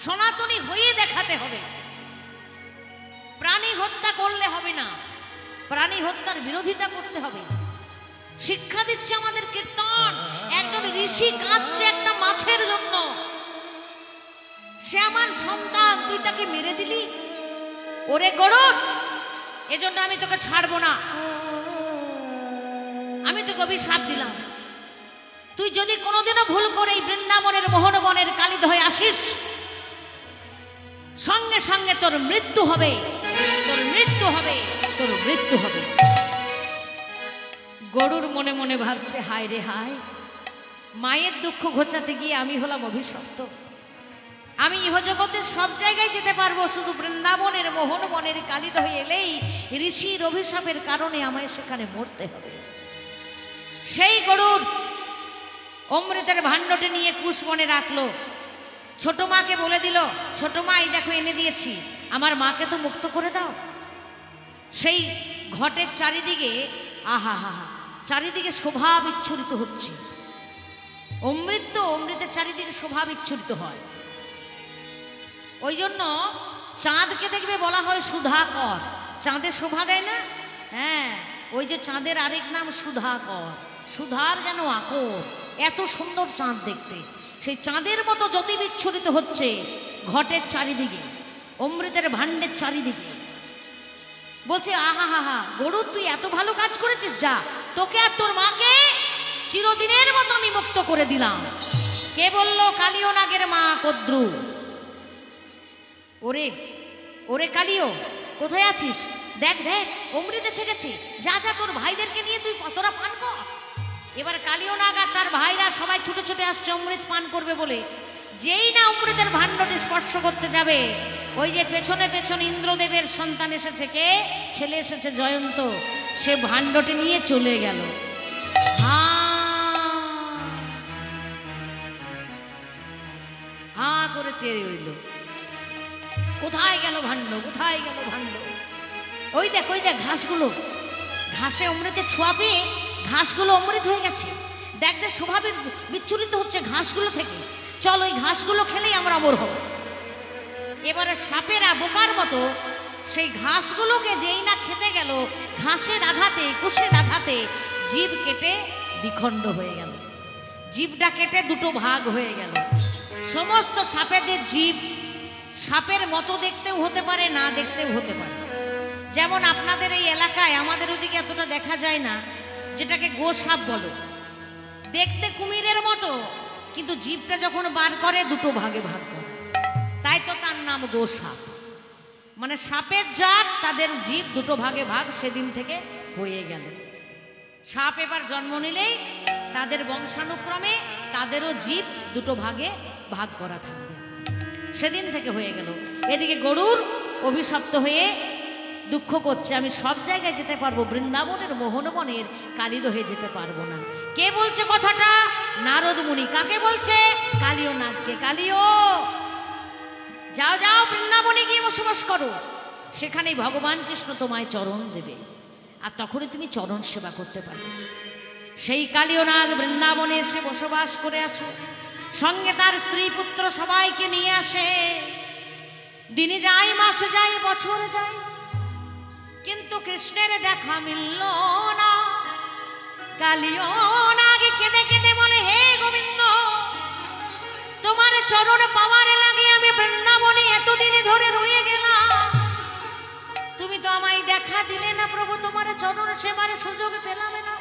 সনাতনী হয়ে দেখাতে হবে। প্রাণী হত্যা করলে হবে না, প্রাণী হত্যার বিরোধিতা করতে হবে। শিক্ষা দিচ্ছে আমাদের কীর্তন। একজন ঋষি কাঁদছে একটা মাছের জন্য, সে আমার সন্তান, তুই তাকে মেরে দিলি। ওরে গরুর, এজন্য আমি তোকে ছাড়বো না, আমি তোকে অভিশাপ দিলাম। তুই যদি কোনোদিনও ভুল করে এই বৃন্দাবনের মোহনবনের কালীদহে আসিস, সঙ্গে সঙ্গে তোর মৃত্যু হবে, তোর মৃত্যু হবে, তোর মৃত্যু হবে। গরুর মনে মনে ভাবছে, হায় রে হায়, মায়ের দুঃখ ঘোচাতে গিয়ে আমি হলাম অভিশপ্ত। আমি ইহজগতের সব জায়গায় যেতে পারবো, শুধু বৃন্দাবনের মোহনবনের কালীদহে এলেই ঋষির অভিশাপের কারণে আমায় সেখানে মরতে হবে। সেই গরুর অমৃতের ভাণ্ডটি নিয়ে কুশবনে রাখলো। ছোট মাকে বলে দিল, ছোট মা এই দেখো এনে দিয়েছি, আমার মাকে তো মুক্ত করে দাও। সেই ঘটের চারিদিকে আহা হা হা, চারিদিকে শোভা বিচ্ছুরিত হচ্ছে। অমৃত তো অমৃতের চারিদিকে শোভা বিচ্ছুরিত হয়। ওই জন্য চাঁদকে দেখবে বলা হয় সুধাকর। চাঁদে শোভা দেয় না? হ্যাঁ, ওই যে চাঁদের আরেক নাম সুধাকর, সুধার যেন আকর, এত সুন্দর চাঁদ দেখতে। সেই চাঁদের মতো জ্যোতি বিচ্ছুরিত হচ্ছে ঘটের চারিদিকে, অমৃতের ভাণ্ডের চারিদিকে। বলছে আহা হা হা, গরু তুই এত ভালো কাজ করেছিস, যা তোকে আর তোর মাকে চিরদিনের মতো আমি মুক্ত করে দিলাম। কে বললো? কালিও নাগের মা কদ্রু। ওরে ওরে কালিও, কোথায় আছিস? দেখ দেখ, অমৃত এসে গেছে, যা যা তোর ভাইদেরকে নিয়ে তুই কতটা পান কর। এবার কালিও নাগ আর তার ভাইরা সবাই ছুটে ছুটে আসছে অমৃত পান করবে বলে। যেই না অমৃতের ভাণ্ডটি স্পর্শ করতে যাবে, ওই যে পেছনে পেছনে ইন্দ্রদেবের সন্তান এসেছে, কে? ছেলে এসেছে জয়ন্ত, সে ভাণ্ডটি নিয়ে চলে গেল। হা করে চেয়ে রইল, কোথায় গেল ভাণ্ড, কোথায় গেল ভাণ্ড? ওই দেখ ওই দেখ, ঘাসগুলো, ঘাসে অমৃতের ছোঁয়া পেয়ে ঘাসগুলো অমৃত হয়ে গেছে। দেখ দেখ, শোভা বিচ্ছুরিত হচ্ছে ঘাসগুলো থেকে। চল, ওই ঘাসগুলো খেলেই আমরা অমর হব। এবারে সাপেরা বোকার মতো সেই ঘাসগুলোকে যেই না খেতে গেল, ঘাসের আঘাতে, কুশের আঘাতে জীব কেটে দ্বিখণ্ড হয়ে গেল। জীবটা কেটে দুটো ভাগ হয়ে গেল। সমস্ত সাপেদের জীব সাপের মতো দেখতেও হতে পারে, না দেখতেও হতে পারে। যেমন আপনাদের এই এলাকায়, আমাদের ওদিকে এতটা দেখা যায় না, যেটাকে গোসাপ বলো। দেখতে কুমিরের মতো, কিন্তু জীবটা যখন বার করে দুটো ভাগে ভাগ করে, তাই তো তার নাম গোসাপ। মানে সাপের জাত, তাদের জীব দুটো ভাগে ভাগ সেদিন থেকে হয়ে গেল। সাপ এবার জন্ম নিলেই তাদের বংশানুক্রমে তাদেরও জীব দুটো ভাগে ভাগ করা থাকবে। সেদিন থেকে হয়ে গেল। এদিকে গরুর অভিশপ্ত হয়ে দুঃখ করছে, আমি সব জায়গায় যেতে পারবো, বৃন্দাবনের মোহনবনের কালিদহে যেতে পারবো না। কে বলছে কথাটা? নারদ মুনি। কাকে বলছে? কালিও নাগকে। কালিও, যাও যাও বৃন্দাবনে গিয়ে বসবাস করো, সেখানেই ভগবান কৃষ্ণ তোমায় চরণ দেবে, আর তখনই তুমি চরণ সেবা করতে পারবে। সেই কালিও নাগ বৃন্দাবনে এসে বসবাস করে আছে, সঙ্গে তার স্ত্রী পুত্র সবাইকে নিয়ে আসে। দিনে যায়, মাসে যায়, বছর যায়, কিন্তু কৃষ্ণের দেখা মিলল না। কালিও নাগ কেঁদে কেঁদে বলে, হে গোবিন্দ, তোমার চরণ পাওয়ার লাগে আমি বৃন্দাবনে এতদিন ধরে রয়ে গেলাম, তুমি তো আমায় দেখা দিলে না প্রভু, তোমার চরণ সেবার সুযোগ পেলাম না।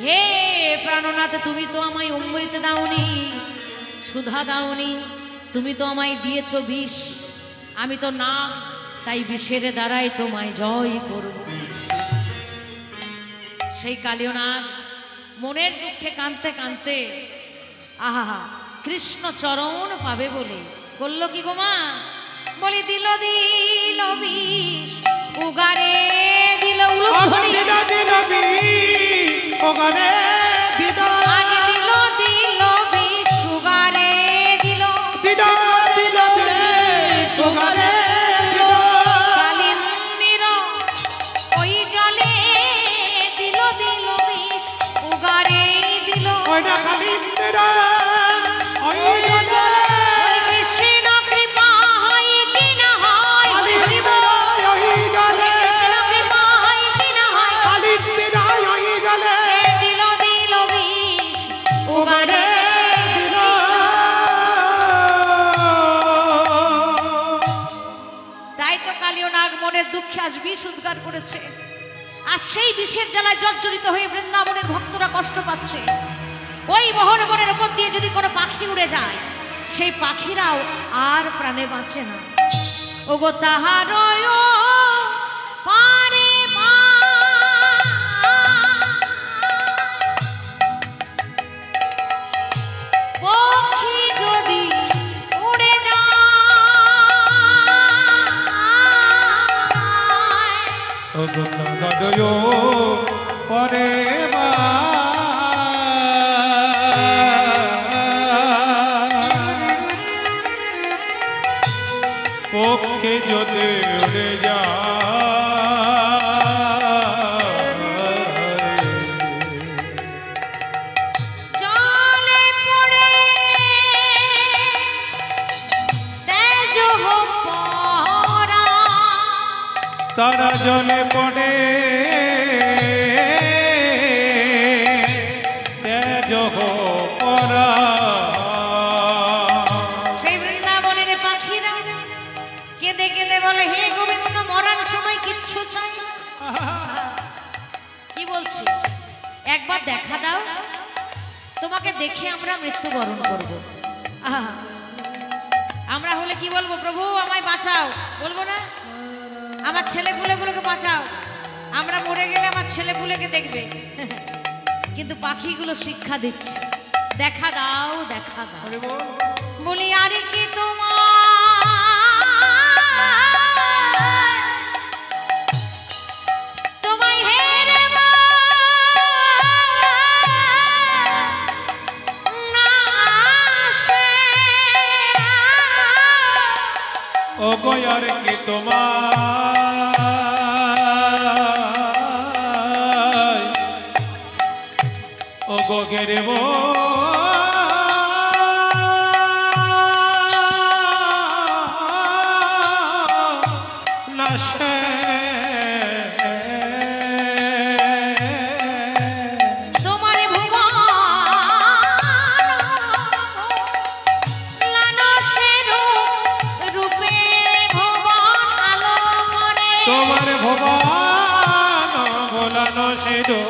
হে প্রাণনাথ, তুমি তো আমায় অমৃত দাওনি, সুধা দাওনি, তুমি তো আমায় দিয়েছ বিষ, আমি তো নাগ, তাই বিষের দ্বারাই তোমায় জয় করব। সেই কালিও নাগ মনের দুঃখে কাঁদতে কাঁদতে আহা কৃষ্ণ চরণ পাবে বলে করলো কি গো মা? বলি দিল দিল বিষ, উগারে দিল উলুধ্বনি, ওখানে দিল আগে দিল দিল বিষ, উগারে দিল দিল দিল বিষ, ওখানে দিল কালিন্দির ওই জলে দিল দিল বিষ, উগারে দিল ওই না কালিন্দির ওই জলে কৃষ্ণ কৃপা হয় কি না হয়, কালিন্দির ওই জলে কৃষ্ণ কৃপা হয় কি না হয়, কালিন্দির ওই জলে দিল দিল বিষ, উগারে দিল। তাই তো কালিও নাগ মনের দুঃখে আজ বিষ উদ্গার করেছে, আর সেই বিষের জ্বালায় জর্জরিত হয়ে বৃন্দাবনের ভক্তরা কষ্ট পাচ্ছে। ওই মোহনবনের উপর দিয়ে যদি কোনো পাখি উড়ে যায়, সেই পাখিরাও আর প্রাণে বাঁচে না। ওগো তাহার পারে পক্ষী যদি উড়ে যায়, পরে পক্ষে যদি উড়ে জলে পড়ে তেজ পরা, তারা জলে পড়ে তেজ পরা। সেই বৃন্দাবনের পাখিরা কেঁদে কেঁদে বলে, হে গোবিন্দ, মরার সময় কিচ্ছু চাই না। কি বলছি? একবার দেখা দাও, তোমাকে দেখে আমরা মৃত্যুবরণ করব। আহা, আমরা হলে কি বলবো? প্রভু আমায় বাঁচাও, বলবো না? আমার ছেলেপুলেগুলোকে বাঁচাও, আমরা মরে গেলে আমার ছেলেপুলেকে দেখবে। কিন্তু পাখিগুলো শিক্ষা দিচ্ছে, দেখা দাও দেখা দাও। বলি আরে কি তোমায় হেরে না আসে, ও গোয়ার কি তোমার ও গো গেরে নাশে তোমার ভুবন লানসের রূপে ভুবন আলো করে, তোমার ভবান ভোলানো সেদো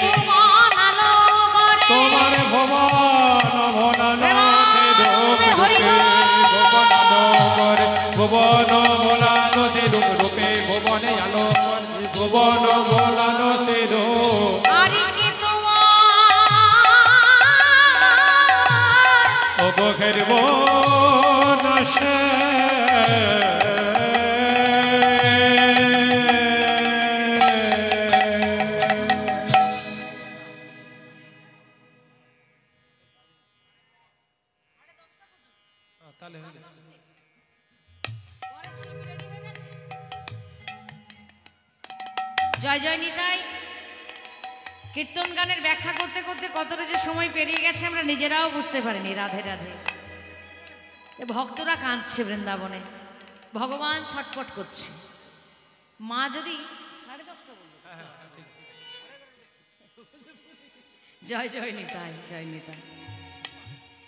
ভুবন আলো করে, তোমার ভবান ভোলানো সেদো ভুবন ভোলানো সেদো রূপে ভুবনে আলো ভুবন ভোলানো সেদো আরে কি তোমার ও গো ঘেরব জয় জয় নিতাই। কীর্তন গানের ব্যাখ্যা করতে করতে কতটা যে সময় পেরিয়ে গেছে আমরা নিজেরাও বুঝতে পারিনি। রাধে রাধে। ভক্তরা কাঁদছে বৃন্দাবনে, ভগবান ছটপট করছে। মা যদি 10:30 বলবে, জয় জয় নিতাই, জয় নিতাই।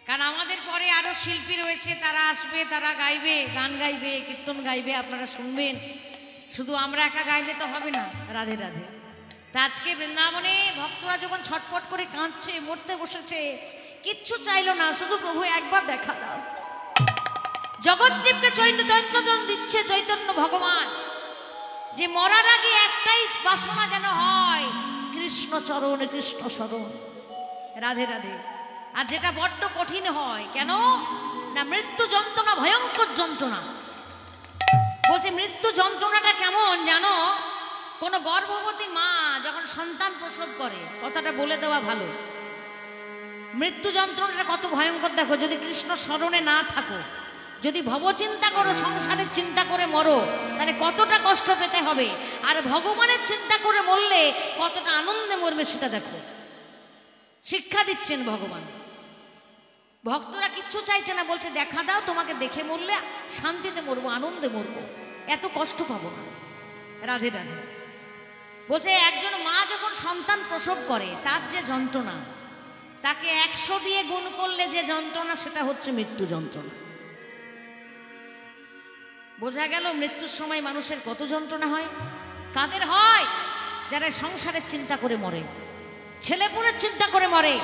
কারণ আমাদের পরে আরো শিল্পী রয়েছে, তারা আসবে, তারা গাইবে, গান গাইবে, কীর্তন গাইবে, আপনারা শুনবেন। শুধু আমরা একা গাইলে তো হবে না। রাধে রাধে। তা আজকে বৃন্দাবনে ভক্তরা যখন ছটফট করে কাঁদছে, মরতে বসেছে, কিচ্ছু চাইলো না, শুধু প্রভু একবার দেখা দাও। জগৎজীবকে চৈতন্য দিচ্ছে চৈতন্য ভগবান, যে মরার আগে একটাই বাসনা যেন হয়, কৃষ্ণ চরণ, কৃষ্ণ শরণ। রাধে রাধে। আর যেটা বড্ড কঠিন হয়, কেন না, মৃত্যু যন্ত্রণা ভয়ঙ্কর যন্ত্রণা। বলছে মৃত্যু যন্ত্রণাটা কেমন জানো? কোন গর্ভবতী মা যখন সন্তান প্রসব করে, কথাটা বলে দেওয়া ভালো, মৃত্যু যন্ত্রণাটা কত ভয়ঙ্কর দেখো। যদি কৃষ্ণ স্মরণে না থাকো, যদি ভবচিন্তা করো, সংসারের চিন্তা করে মরো, তাহলে কতটা কষ্ট পেতে হবে। আর ভগবানের চিন্তা করে মরলে কতটা আনন্দে মরবে সেটা দেখো। শিক্ষা দিচ্ছেন ভগবান। ভক্তরা কিচ্ছু চাইছে না, বলছে দেখা দাও, তোমাকে দেখে মরলে শান্তিতে মরবো, আনন্দে মরবো, এত কষ্ট পাবো না। রাধে রাধে। বলছে একজন মা যখন সন্তান প্রসব করে, তার যে যন্ত্রণা, তাকে 100 দিয়ে গুণ করলে যে যন্ত্রণা, সেটা হচ্ছে মৃত্যু যন্ত্রণা। বোঝা গেল মৃত্যুর সময় মানুষের কত যন্ত্রণা হয়। কাদের হয়? যারা সংসারের চিন্তা করে মরে, ছেলেপুলের চিন্তা করে মরে।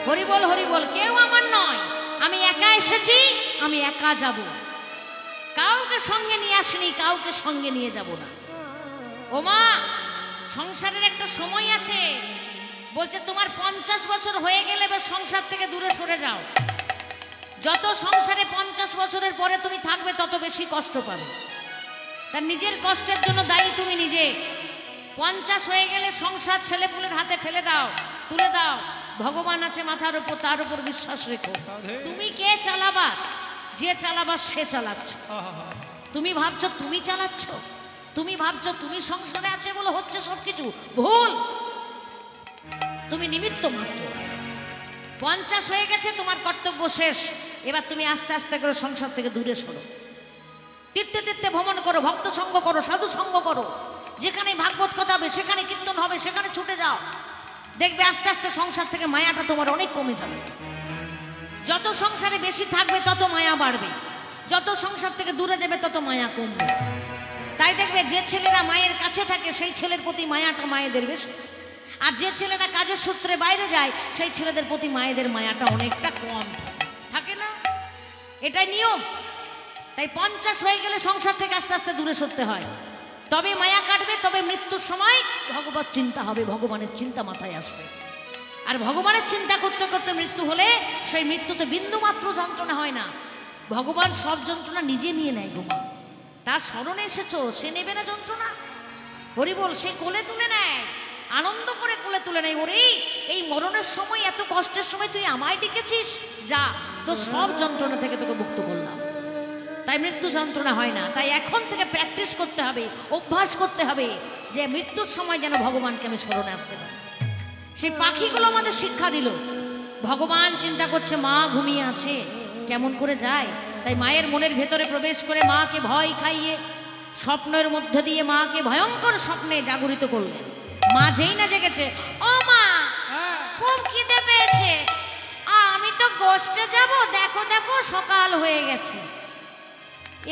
হরিবল হরিবল, কেউ আমার নয়, আমি একা এসেছি, আমি একা যাব, কাউকে সঙ্গে নিয়ে আসিনি, কাউকে সঙ্গে নিয়ে যাব না। ও মা, সংসারের একটা সময় আছে। বলছে তোমার 50 বছর হয়ে গেলে বা সংসার থেকে দূরে সরে যাও। যত সংসারে 50 বছরের পরে তুমি থাকবে, তত বেশি কষ্ট পাবে। তার নিজের কষ্টের জন্য দায়ী তুমি নিজে। 50 হয়ে গেলে সংসার ছেলেপুলের হাতে ফেলে দাও, তুলে দাও। ভগবান আছে মাথার উপর, তার উপর বিশ্বাস রেখো। তুমি কে চালাবা? যে চালাবা সে চালাচ্ছ। তুমি ভাবছো তুমি চালাচ্ছ, তুমি ভাবছো তুমি সংসারে আছে বলে হচ্ছে সবকিছু, ভুল। তুমি নিমিত্ত মাত্র। 50 হয়ে গেছে, তোমার কর্তব্য শেষ। এবার তুমি আস্তে আস্তে করে সংসার থেকে দূরে সরো। তীর্থে তীর্থে ভ্রমণ করো, ভক্ত সঙ্গ করো, সাধু সঙ্গ করো। যেখানে ভাগবত কথা হবে, সেখানে কীর্তন হবে, সেখানে ছুটে যাও। দেখবে আস্তে আস্তে সংসার থেকে মায়াটা তোমার অনেক কমে যাবে। যত সংসারে বেশি থাকবে, তত মায়া বাড়বে। যত সংসার থেকে দূরে যাবে, তত মায়া কমবে। তাই দেখবে যে ছেলেরা মায়ের কাছে থাকে, সেই ছেলের প্রতি মায়াটা মায়েদের বেশি। আর যে ছেলেরা কাজের সূত্রে বাইরে যায়, সেই ছেলেদের প্রতি মায়েদের মায়াটা অনেকটা কম থাকে না? এটাই নিয়ম। তাই 50 হয়ে গেলে সংসার থেকে আস্তে আস্তে দূরে সরতে হয়, তবে মায়া কাটবে। তবে মৃত্যুর সময় ভগবত চিন্তা হবে, ভগবানের চিন্তা মাথায় আসবে। আর ভগবানের চিন্তা করতে করতে মৃত্যু হলে, সেই মৃত্যুতে বিন্দু মাত্র যন্ত্রণা হয় না। ভগবান সব যন্ত্রণা নিজে নিয়ে নেয় গো মা। তার স্মরণে এসেছো, সে নেবে না যন্ত্রণা? হরিবল, সে কোলে তুলে নেয়, আনন্দ করে কোলে তুলে নেয়। ওরে, এই মরণের সময়, এত কষ্টের সময় তুই আমায় ডেকেছিস, যা, তো সব যন্ত্রণা থেকে তোকে মুক্ত করলাম। তাই মৃত্যু যন্ত্রণা হয় না। তাই এখন থেকে প্র্যাকটিস করতে হবে, অভ্যাস করতে হবে, যে মৃত্যুর সময় যেন ভগবানকে আমি স্মরণে আসতে পারি। সেই পাখিগুলো আমাদের শিক্ষা দিল। ভগবান চিন্তা করছে, মা ঘুমিয়ে আছে, কেমন করে যায়। তাই মায়ের মনের ভেতরে প্রবেশ করে মাকে ভয় খাইয়ে, স্বপ্নের মধ্যে দিয়ে মাকে ভয়ঙ্কর স্বপ্নে জাগরিত করলেন। মা যেই না জেগেছে, ও মা, খুব খিদে পেয়েছে, আমি তো গোষ্ঠে যাব, দেখো দেখো সকাল হয়ে গেছে।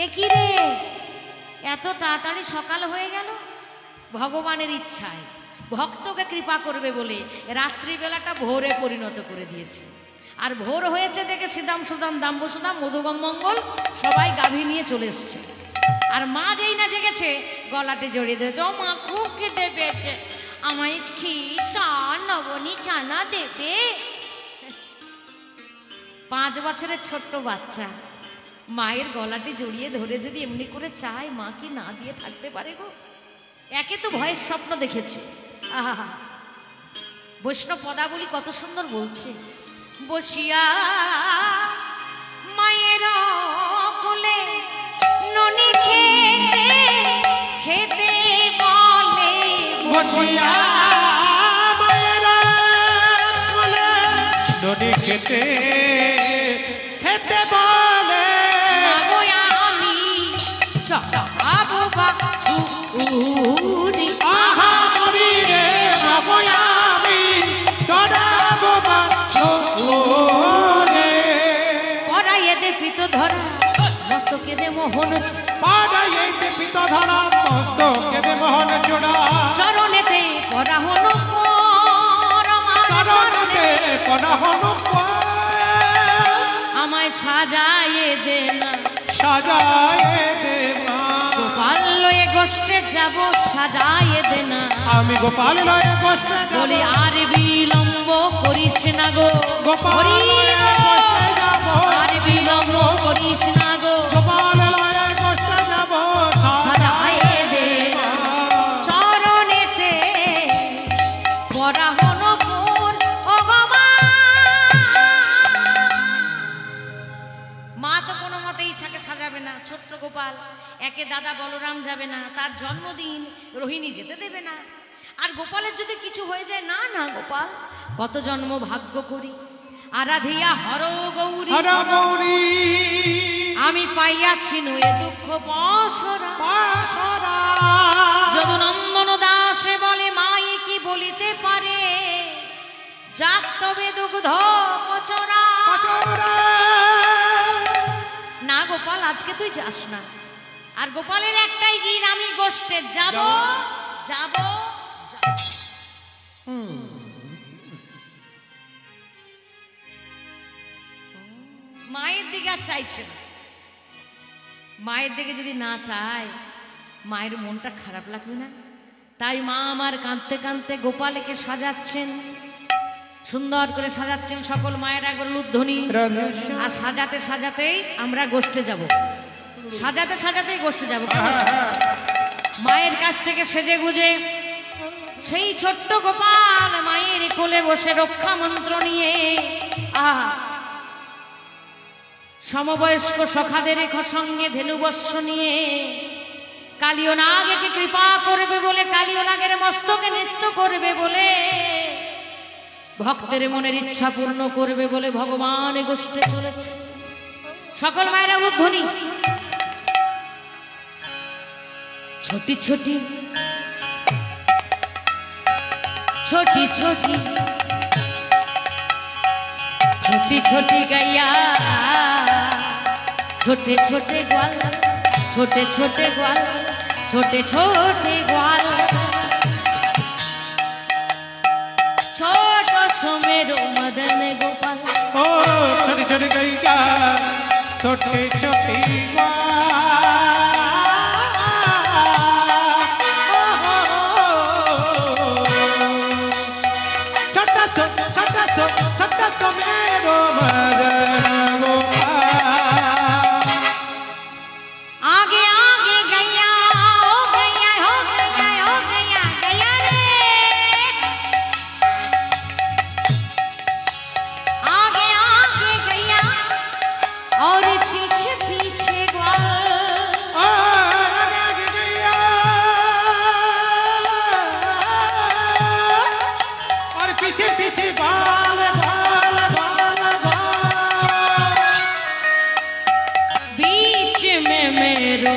এ কি রে, এত তাড়াতাড়ি সকাল হয়ে গেল? ভগবানের ইচ্ছায়, ভক্তকে কৃপা করবে বলে রাত্রিবেলাটা ভোরে পরিণত করে দিয়েছে। আর ভোর হয়েছে দেখে শ্রীদাম সুদাম দাম্ব সুদাম মধুগম মঙ্গল সবাই গাভী নিয়ে চলে এসছে। আর মা যেই না জেগেছে, গলাতে জড়িয়ে দিয়েছে, ও মা, খুব খেতে পেয়েছে, আমায় খির নবনী ছানা দেবে। 5 বছরের ছোট্ট বাচ্চা মায়ের গলাটি জড়িয়ে ধরে যদি এমনি করে চায়, মা কি না দিয়ে থাকতে পারে গো? একে তো ভয়ের স্বপ্ন দেখেছে। আহা, বৈষ্ণব পদাবলী কত সুন্দর বলছে, বসিয়া মায়ের কোলে ননি খেতে খেতে বলে বসিয়া মায়ের কোলে ননি খেতে খেতে বলে মাগো আমি চাবো বাছুরি আহা মরি রে মাগো আমি চড়াবো বাছুরে পরাইয়ে দে পিত ধরা মস্তকে দে মোহন পাড়াইতে পিত ধরা মস্তকে দে মোহন চূড়া চরণেতে পরা হলো চরণেতে পরা হলো আমায় সাজায়ে দে না সাজায়ে দে মা গোপাল লয়ে গোষ্ঠে যাব সাজায়ে দে না আমি গোপাল লয়ে গোষ্ঠে বলি আর বিলম্ব করিস না গো গোপাল লয়ে গোষ্ঠে যাব আর বিলম্ব করিস না গো গোপাল লয়ে গোষ্ঠে যাব সাজায়ে দে চরণেতে পরা হলো মা তো কোনো মতেই ইচ্ছাকে সাজাবে না ছোট্ট গোপাল একে দাদা বলরাম যাবে না তার জন্মদিন রোহিণী যেতে দেবে না আর গোপালের যদি কিছু হয়ে যায় না না গোপাল কত জন্ম ভাগ্য করি আরাধিয়া হর গৌরী হর গৌরী আমি পাইয়াছি নয়ে দুঃখ পসরা পাশরা যদু নন্দন দাসে বলে মায়ে কি বলিতে পারে যাক তবে দুগ্ধ পচরা পাচরা না গোপাল আজকে তুই যাস না আর গোপালের একটাই জিদ আমি গোষ্ঠে যাব যাব মায়ের দিকে আর চাইছে না মায়ের দিকে যদি না চায় মায়ের মনটা খারাপ লাগবে না তাই মা আমার কাঁদতে কাঁদতে গোপালকে সাজাচ্ছেন সুন্দর করে সাজাচ্ছেন সকল মায়েরা গরুধ্বনি আর সাজাতে সাজাতেই আমরা গোষ্ঠে যাব সাজাতে সাজাতেই গোষ্ঠে যাব মায়ের কাছ থেকে সেজে গুজে সেই ছোট্ট গোপাল মায়ের কোলে বসে রক্ষা মন্ত্র নিয়ে সমবয়স্ক সখাদের সঙ্গে ধেনুবস্য নিয়ে কালীয় নাগকে কৃপা করবে বলে কালীয় নাগের মস্তকে নৃত্য করবে বলে ভক্তের মনের ইচ্ছা পূর্ণ করবে বলে ভগবান গোষ্ঠে চলেছে সকল মায়েরা উদ্ধনি ছোটি ছোটি ছোটি ছোটি ছোটি ছোটি গাইয়া ছোটে ছোটে গ্वाल छोटे छोटे ग्वाल छोटे छोटे ग्वाल छोटो सुमेरो मदन गोपाल ओ छोटी छोटी गैया छोटी छोटी छोटा छोटा तो मेरो मदन गोपाल आगे आगे गैया हो गैया हो गैया हो गैया गैया रे आगे आगे गैया और पीछे पीछे ग्वाल और पीछे पीछे बाल बाल बाल बाल बीच में मेरो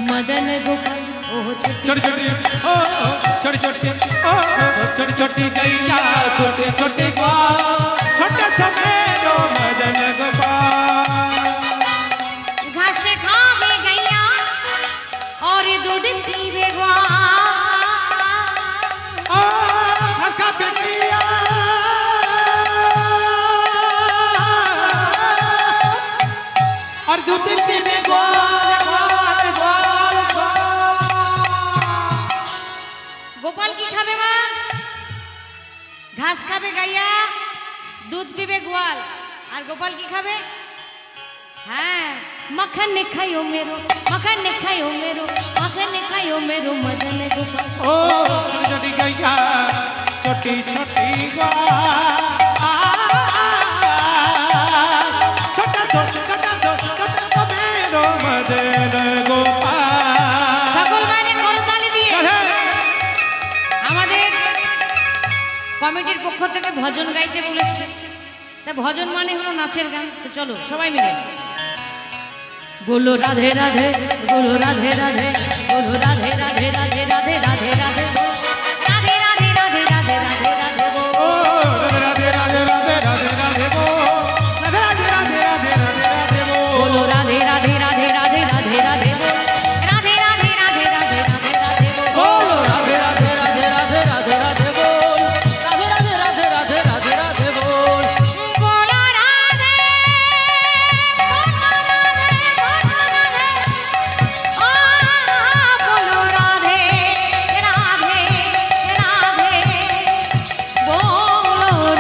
मदन गोपाल ओह छोटी छोटी ओ छोटी छोटी ओ छोटी छोटी गैया छोटे छोटे ग्वाल छोटे छोटे जो मदन गोपाल घास खावे गैया और दूध पीवे ग्वाल हका बेटिया और दूध पीने ग्वाल ग्वाल ग्वाल गोपाल की खावे माँ घास खावे गैया दूध पीवे ग्वाल और गोपाल की खावे हाँ मक्खन खायो मेरो मक्खन खायो मेरो मक्खन खायो मेरो मदन गोपाल ओ छोटी छोटी गैया छोटी छोटी ग्वाल छोटा तो मेरो मदन गोपाल সকল মায়ের করতালি দিয়ে কমিটির পক্ষ থেকে ভজন গাইতে বলেছে। তা ভজন মানে হলো নাচের গান। তো চলো সবাই মিলে বলো রাধে রাধে, বলো রাধে রাধে, বলো রাধে রাধে রাধে রাধে রাধে রাধে, রাধে রাধে রাধে রাধে রাধে রাধে বলো। ও রাধে রাধে রাধে রাধে রাধে বো, রাধে রাধে রাধে রাধে রাধে বো, বলো রাধে রাধে রাধে রাধে রাধে রাধে বলো। রাধে রাধে রাধে রাধে রাধে রাধে বলো। বলো রাধে রাধে রাধে রাধে রাধে রাধে বল, রাধে রাধে রাধে রাধে রাধে রাধে বল। বলো রাধে, বলো রাধে, বলো রাধে, ও বলো রাধে রাধে রাধে, বলো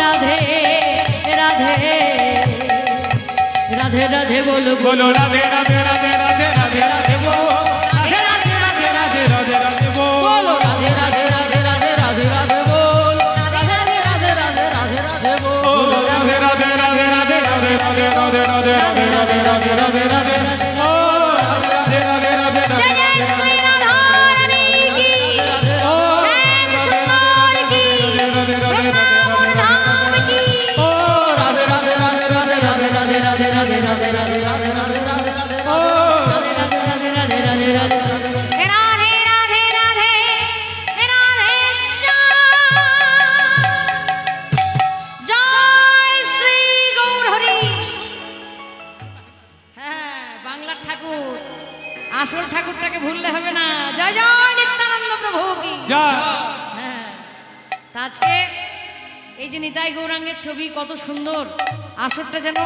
রাধে রাধে রাধে রাধে বলো। বলো রাধে রাধে রাধে রাধে রাধে রাধে বো, রাধে রাধে রাধে রাধে রাধে রাধে বো, বলো রাধে রাধে রাধে রাধে রাধে রাধে বল, রাধে রাধে রাধে রাধে রাধে রাধে ও বল। রাধে রাধে রাধে রাধে রাধে রাধে রাধে রাধে রাধে রাধে রাধে রাধে রাধে, ও রাধে রাধে রাধে রাধে জয় জয় শ্রী রাধা রানী কি, ও শ্যাম সুন্দর কি, বৃন্দাবন ধাম কি। ও রাধে রাধে রাধে রাধে রাধে রাধে রাধে রাধে রাধে রাধে রাধে রাধে রাধে রাধে ও রাধে রাধে রাধে রাধে রাধে রাধে রাধে রাধে শ্যাম। জয় শ্রী গৌর হরি। হ্যাঁ, বাংলার ঠাকুর, আসল ঠাকুরটাকে ভুললে হবে না। জয় জয় নিত্যানন্দ প্রভু কি। যা হ্যাঁ, তা আজকে এই যে নিতাই গৌরাঙ্গের ছবি কত সুন্দর, আসরটা যেন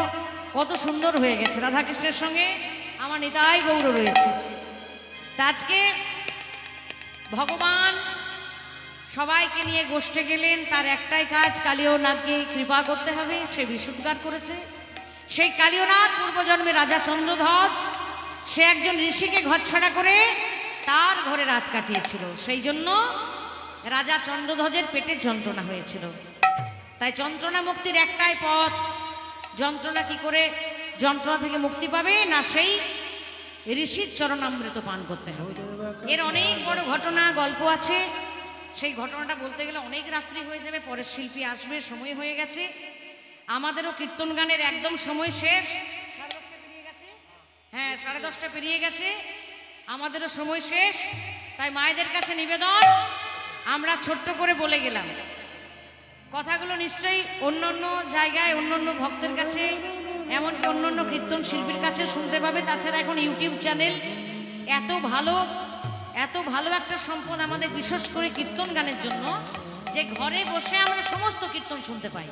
কত সুন্দর হয়ে গেছে। রাধাকৃষ্ণের সঙ্গে আমার নিতাই গৌর রয়েছে। তা আজকে ভগবান সবাইকে নিয়ে গোষ্ঠে গেলেন, তার একটাই কাজ কালীয়নাথকে কৃপা করতে হবে। সে বিষুদ্গার করেছে। সেই কালীয়নাথ পূর্বজন্মে রাজা চন্দ্রধ্বজ, সে একজন ঋষিকে ঘরছাড়া করে তার ঘরে রাত কাটিয়েছিল। সেই জন্য রাজা চন্দ্রধ্বজের পেটের যন্ত্রণা হয়েছিল। তাই যন্ত্রণা মুক্তির একটাই পথ। যন্ত্রণা কি করে যন্ত্রণা থেকে মুক্তি পাবে না, সেই ঋষির চরণামৃত পান করতে হবে। এর অনেক বড় ঘটনা গল্প আছে। সেই ঘটনাটা বলতে গেলে অনেক রাত্রি হয়ে যাবে, পরে শিল্পী আসবে, সময় হয়ে গেছে। আমাদেরও কীর্তন গানের একদম সময় শেষ। 10:30 পেরিয়ে গেছে। হ্যাঁ, 10:30 পেরিয়ে গেছে, আমাদেরও সময় শেষ। তাই মায়েদের কাছে নিবেদন, আমরা ছোট্ট করে বলে গেলাম। কথাগুলো নিশ্চয়ই অন্য অন্য জায়গায় অন্য অন্য ভক্তের কাছে, এমনকি অন্য অন্য কীর্তন শিল্পীর কাছে শুনতে পাবে। তাছাড়া এখন ইউটিউব চ্যানেল এত ভালো একটা সম্পদ আমাদের, বিশেষ করে কীর্তন গানের জন্য, যে ঘরে বসে আমরা সমস্ত কীর্তন শুনতে পাই,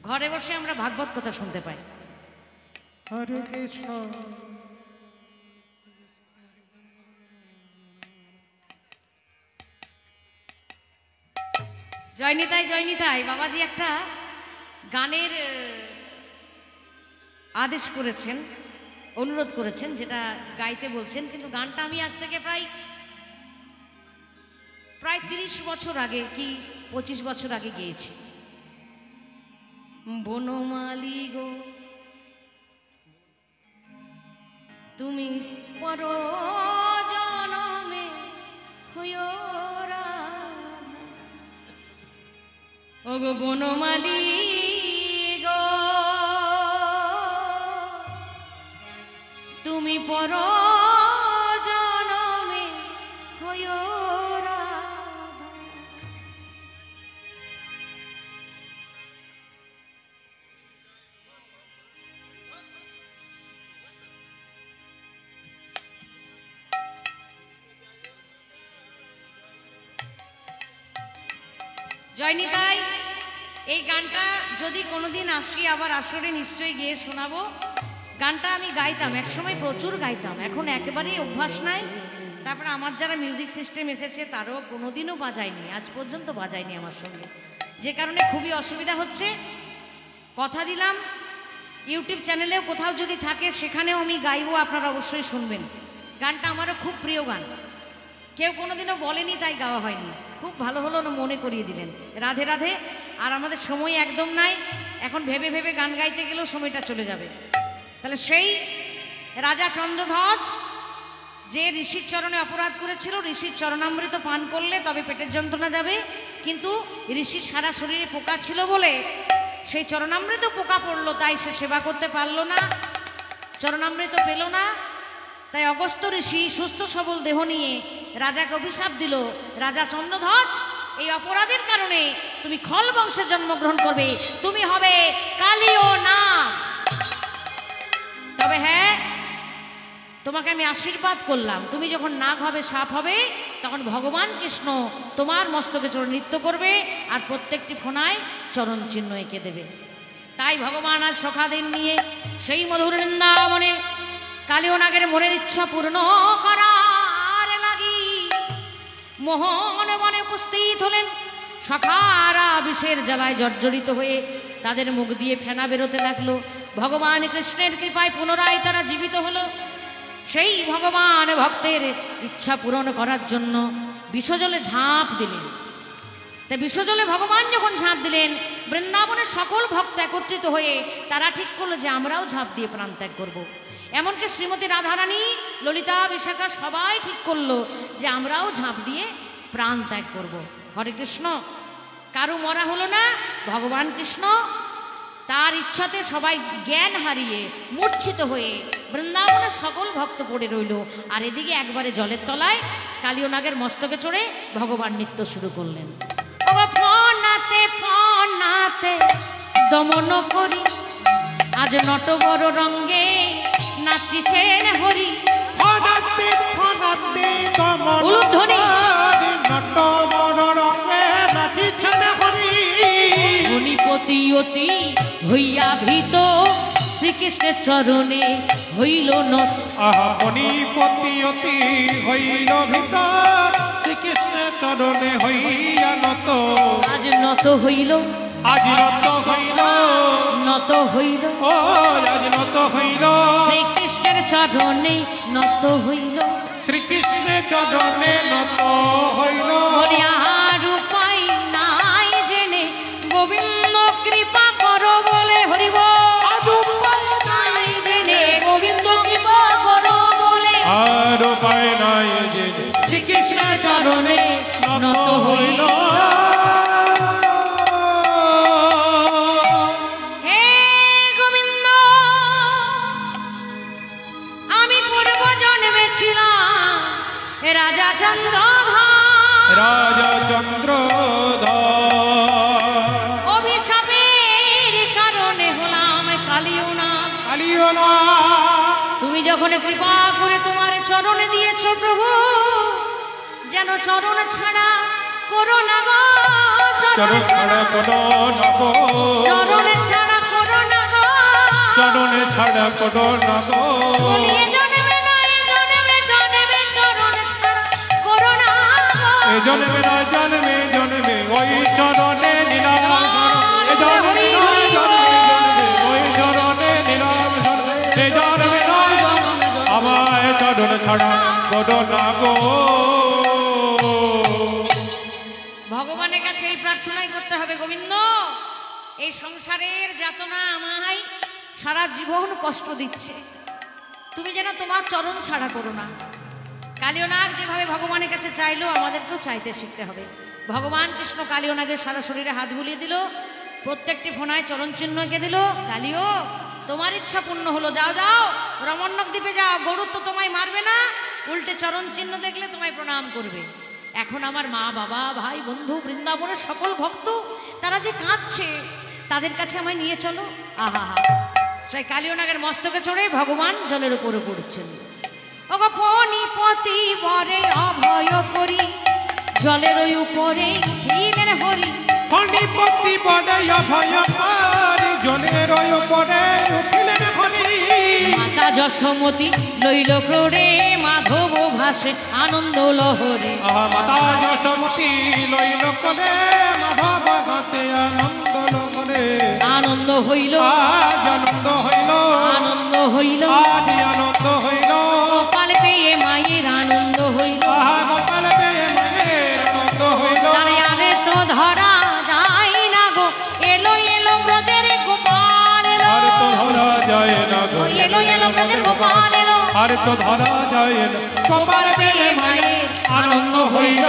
ঘরে বসে আমরা ভাগবত কথা শুনতে পাই। হরে কৃষ্ণ জয়নিতাই জয়নিতাই বাবাজি একটা গানের আদেশ করেছেন, অনুরোধ করেছেন, যেটা গাইতে বলছেন। কিন্তু গানটা আমি আজ থেকে প্রায় 30 বছর আগে কি 25 বছর আগে গেয়েছি। বনমালী গো তুমি পর জনমে হইও রাধা, ওগো বনমালী গো তুমি পর জনমে হইও রাধা। জয়নিতাই, এই গানটা যদি কোনোদিন আসি আবার আসরে নিশ্চয়ই গিয়ে শোনাবো। গানটা আমি গাইতাম একসময়, প্রচুর গাইতাম, এখন একেবারেই অভ্যাস নাই। তারপরে আমার যারা মিউজিক সিস্টেম এসেছে তারও কোনোদিনও বাজায়নি, আজ পর্যন্ত বাজায়নি আমার সঙ্গে, যে কারণে খুবই অসুবিধা হচ্ছে। কথা দিলাম ইউটিউব চ্যানেলেও কোথাও যদি থাকে সেখানেও আমি গাইবো, আপনারা অবশ্যই শুনবেন। গানটা আমারও খুব প্রিয় গান, কেউ কোনোদিনও বলেনি তাই গাওয়া হয়নি। খুব ভালো হলো না, মনে করিয়ে দিলেন। রাধে রাধে। আর আমাদের সময় একদম নাই, এখন ভেবে ভেবে গান গাইতে গেলেও সময়টা চলে যাবে। তাহলে সেই রাজা চন্দ্রধ্বজ যে ঋষির চরণে অপরাধ করেছিল, ঋষির চরণামৃত পান করলে তবে পেটের যন্ত্রণা যাবে, কিন্তু ঋষির সারা শরীরে পোকা ছিল বলে সেই চরণামৃত পোকা পড়লো, তাই সে সেবা করতে পারলো না, চরণামৃত পেল না। তাই অগস্ত্য ঋষি সুস্থ সবল দেহ নিয়ে রাজাকে অভিশাপ দিল, রাজা চন্দ্রধ্বজ এই অপরাধের কারণে তুমি খল বংশে জন্মগ্রহণ করবে, তুমি হবে কালীয় না। তবে হ্যাঁ, তোমাকে আমি আশীর্বাদ করলাম, তুমি যখন নাগ হবে, সাপ হবে, তখন ভগবান কৃষ্ণ তোমার মস্তকে চড়ে নৃত্য করবে আর প্রত্যেকটি ফোনায় চরণ চিহ্ন এঁকে দেবে। তাই ভগবান আজ সখাদিন নিয়ে সেই মধুর বৃন্দাবনে কালীয় নাগের মনের ইচ্ছা পূর্ণ করার লাগি মোহনে মনে উপস্থিত হলেন। সখারা বিষের জ্বালায় জর্জরিত হয়ে তাদের মুখ দিয়ে ফেনা বেরোতে লাগলো। ভগবান কৃষ্ণের কৃপায় পুনরায় তারা জীবিত হলো। সেই ভগবান ভক্তের ইচ্ছা পূরণ করার জন্য বিষজলে ঝাঁপ দিলেন। তাই বিষজলে ভগবান যখন ঝাঁপ দিলেন, বৃন্দাবনের সকল ভক্ত একত্রিত হয়ে তারা ঠিক করলো যে আমরাও ঝাঁপ দিয়ে প্রাণ ত্যাগ করব। এমনকি শ্রীমতী রাধারানী, ললিতা, বিশাখা সবাই ঠিক করলো যে আমরাও ঝাঁপ দিয়ে প্রাণ ত্যাগ করব। হরে কৃষ্ণ। কারো মরা হলো না, ভগবান কৃষ্ণ তার ইচ্ছাতে সবাই জ্ঞান হারিয়ে মূর্ছিত হয়ে বৃন্দাবনের সকল ভক্ত পড়ে রইল। আর এদিকে একবারে জলের তলায় কালীয় নাগের মস্তকে চড়ে ভগবান নৃত্য শুরু করলেন। ফনাতে ফনাতে দমন করি আজ নট বড় রঙ্গে নাচিছেন হরি। ফনাতে ফনাতে দমন উলুধ্বনি। করি নট বড় রঙ্গে নাচিছেন হরি। মণিপতি অতি হইয়া ভীত শ্রীকৃষ্ণের চরণে হইল নত। আহা মণিপতি অতি হইল ভীত শ্রীকৃষ্ণের চরণে হইয়া নত। আজ নত হইল, আজ নত হইল, নত হইল, ও আজ নত হইল, শ্রীকৃষ্ণের চরণে নত হইল। শ্রীকৃষ্ণের চরণে নত হইল। বলি আর উপায় নাই জেনে গোবিন্দ কৃপা করো বলে হরিব। আজ উপায় নাই জেনে গোবিন্দ কৃপা করো বলে আর উপায় নাই যে শ্রীকৃষ্ণের চরণে নত হইল। হে গোবিন্দ, আমি পূর্ব জন্মে ছিলাম রাজা চন্দ্রধর। রাজা চন্দ্রধর অভিশাপের কারণে হলাম কালীয় নাগ। কালীয় নাগ। তুমি যখন কৃপা করে তোমার চরণে দিয়েছ প্রভু, যেন চরণ ছাড়া করো না গো, চরণ ছাড়া করো না গো, চরণ ছাড়া করো না গো, চরণে ছাড়া করো না গো। বলিয়ে জন্মে না এ জন্মে জন্মে চরণ ছাড়া করো না গো। এ জন্মে না জন্মে জন্মে ওই চরণে নিলাম শরণ। এ জন্মে না জন্মে জন্মে ওই চরণে নিলাম শরণ। এ জন্মে না আমায় চরণ ছাড়া করো না গো। ভগবানের কাছে এই প্রার্থনাই করতে হবে, গোবিন্দ এই সংসারের যাতনা আমায় সারা জীবন কষ্ট দিচ্ছে, তুমি যেন তোমার চরণ ছাড়া করো না। কালীয় নাগ যেভাবে ভগবানের কাছে চাইলো, আমাদেরকেও চাইতে শিখতে হবে। ভগবান কৃষ্ণ কালীয় নাগের সারা শরীরে হাত বুলিয়ে দিল, প্রত্যেকটি ফোনায় চরণ চিহ্ন এঁকে দিল। কালীয়, তোমার ইচ্ছা পূর্ণ হলো, যাও যাও রমণ্যক দ্বীপে যাও, গরুর তো তোমায় মারবে না, উল্টে চরণ চিহ্ন দেখলে তোমায় প্রণাম করবে। এখন আমার মা, বাবা, ভাই, বন্ধু, বৃন্দাবনের সকল ভক্ত তারা যে কাঁদছে, তাদের কাছে আমায় নিয়ে চলো। আহা হা, সেই কালীয় নাগের মস্তকে চড়ে ভগবান জলের উপরে পড়ছেন। ওগো ফণিপতি বরে অভয় করি জলের ওই উপরে খিলেন হরি। ফণিপতি বরে অভয় করি জলের ওই উপরে উঠিলেন হরি। মাতা যশোমতি লইল ক্রোড়ে মাধব ভাসে আনন্দ লহরে। আহা মাতা যশোমতি লইল করে মাধব ঘাতে আনন্দ লহরে। আনন্দ হইল, আজ আনন্দ হইল, আনন্দ হইল, আজ আনন্দ হইল, গোপাল পেয়ে মায়ের আনন্দ হইল। আহা গোপাল পেয়ে মায়ের আনন্দ হইল। তারে আরে তো ধরা যায় না গো, এলো এলো ব্রজের গোপাল এলো, আর তো ধরা যায় না গো, এলো এলো ব্রজের গোপাল এলো। আর তো ধরা যায় না কপাল পেয়ে মায়ের আনন্দ হইল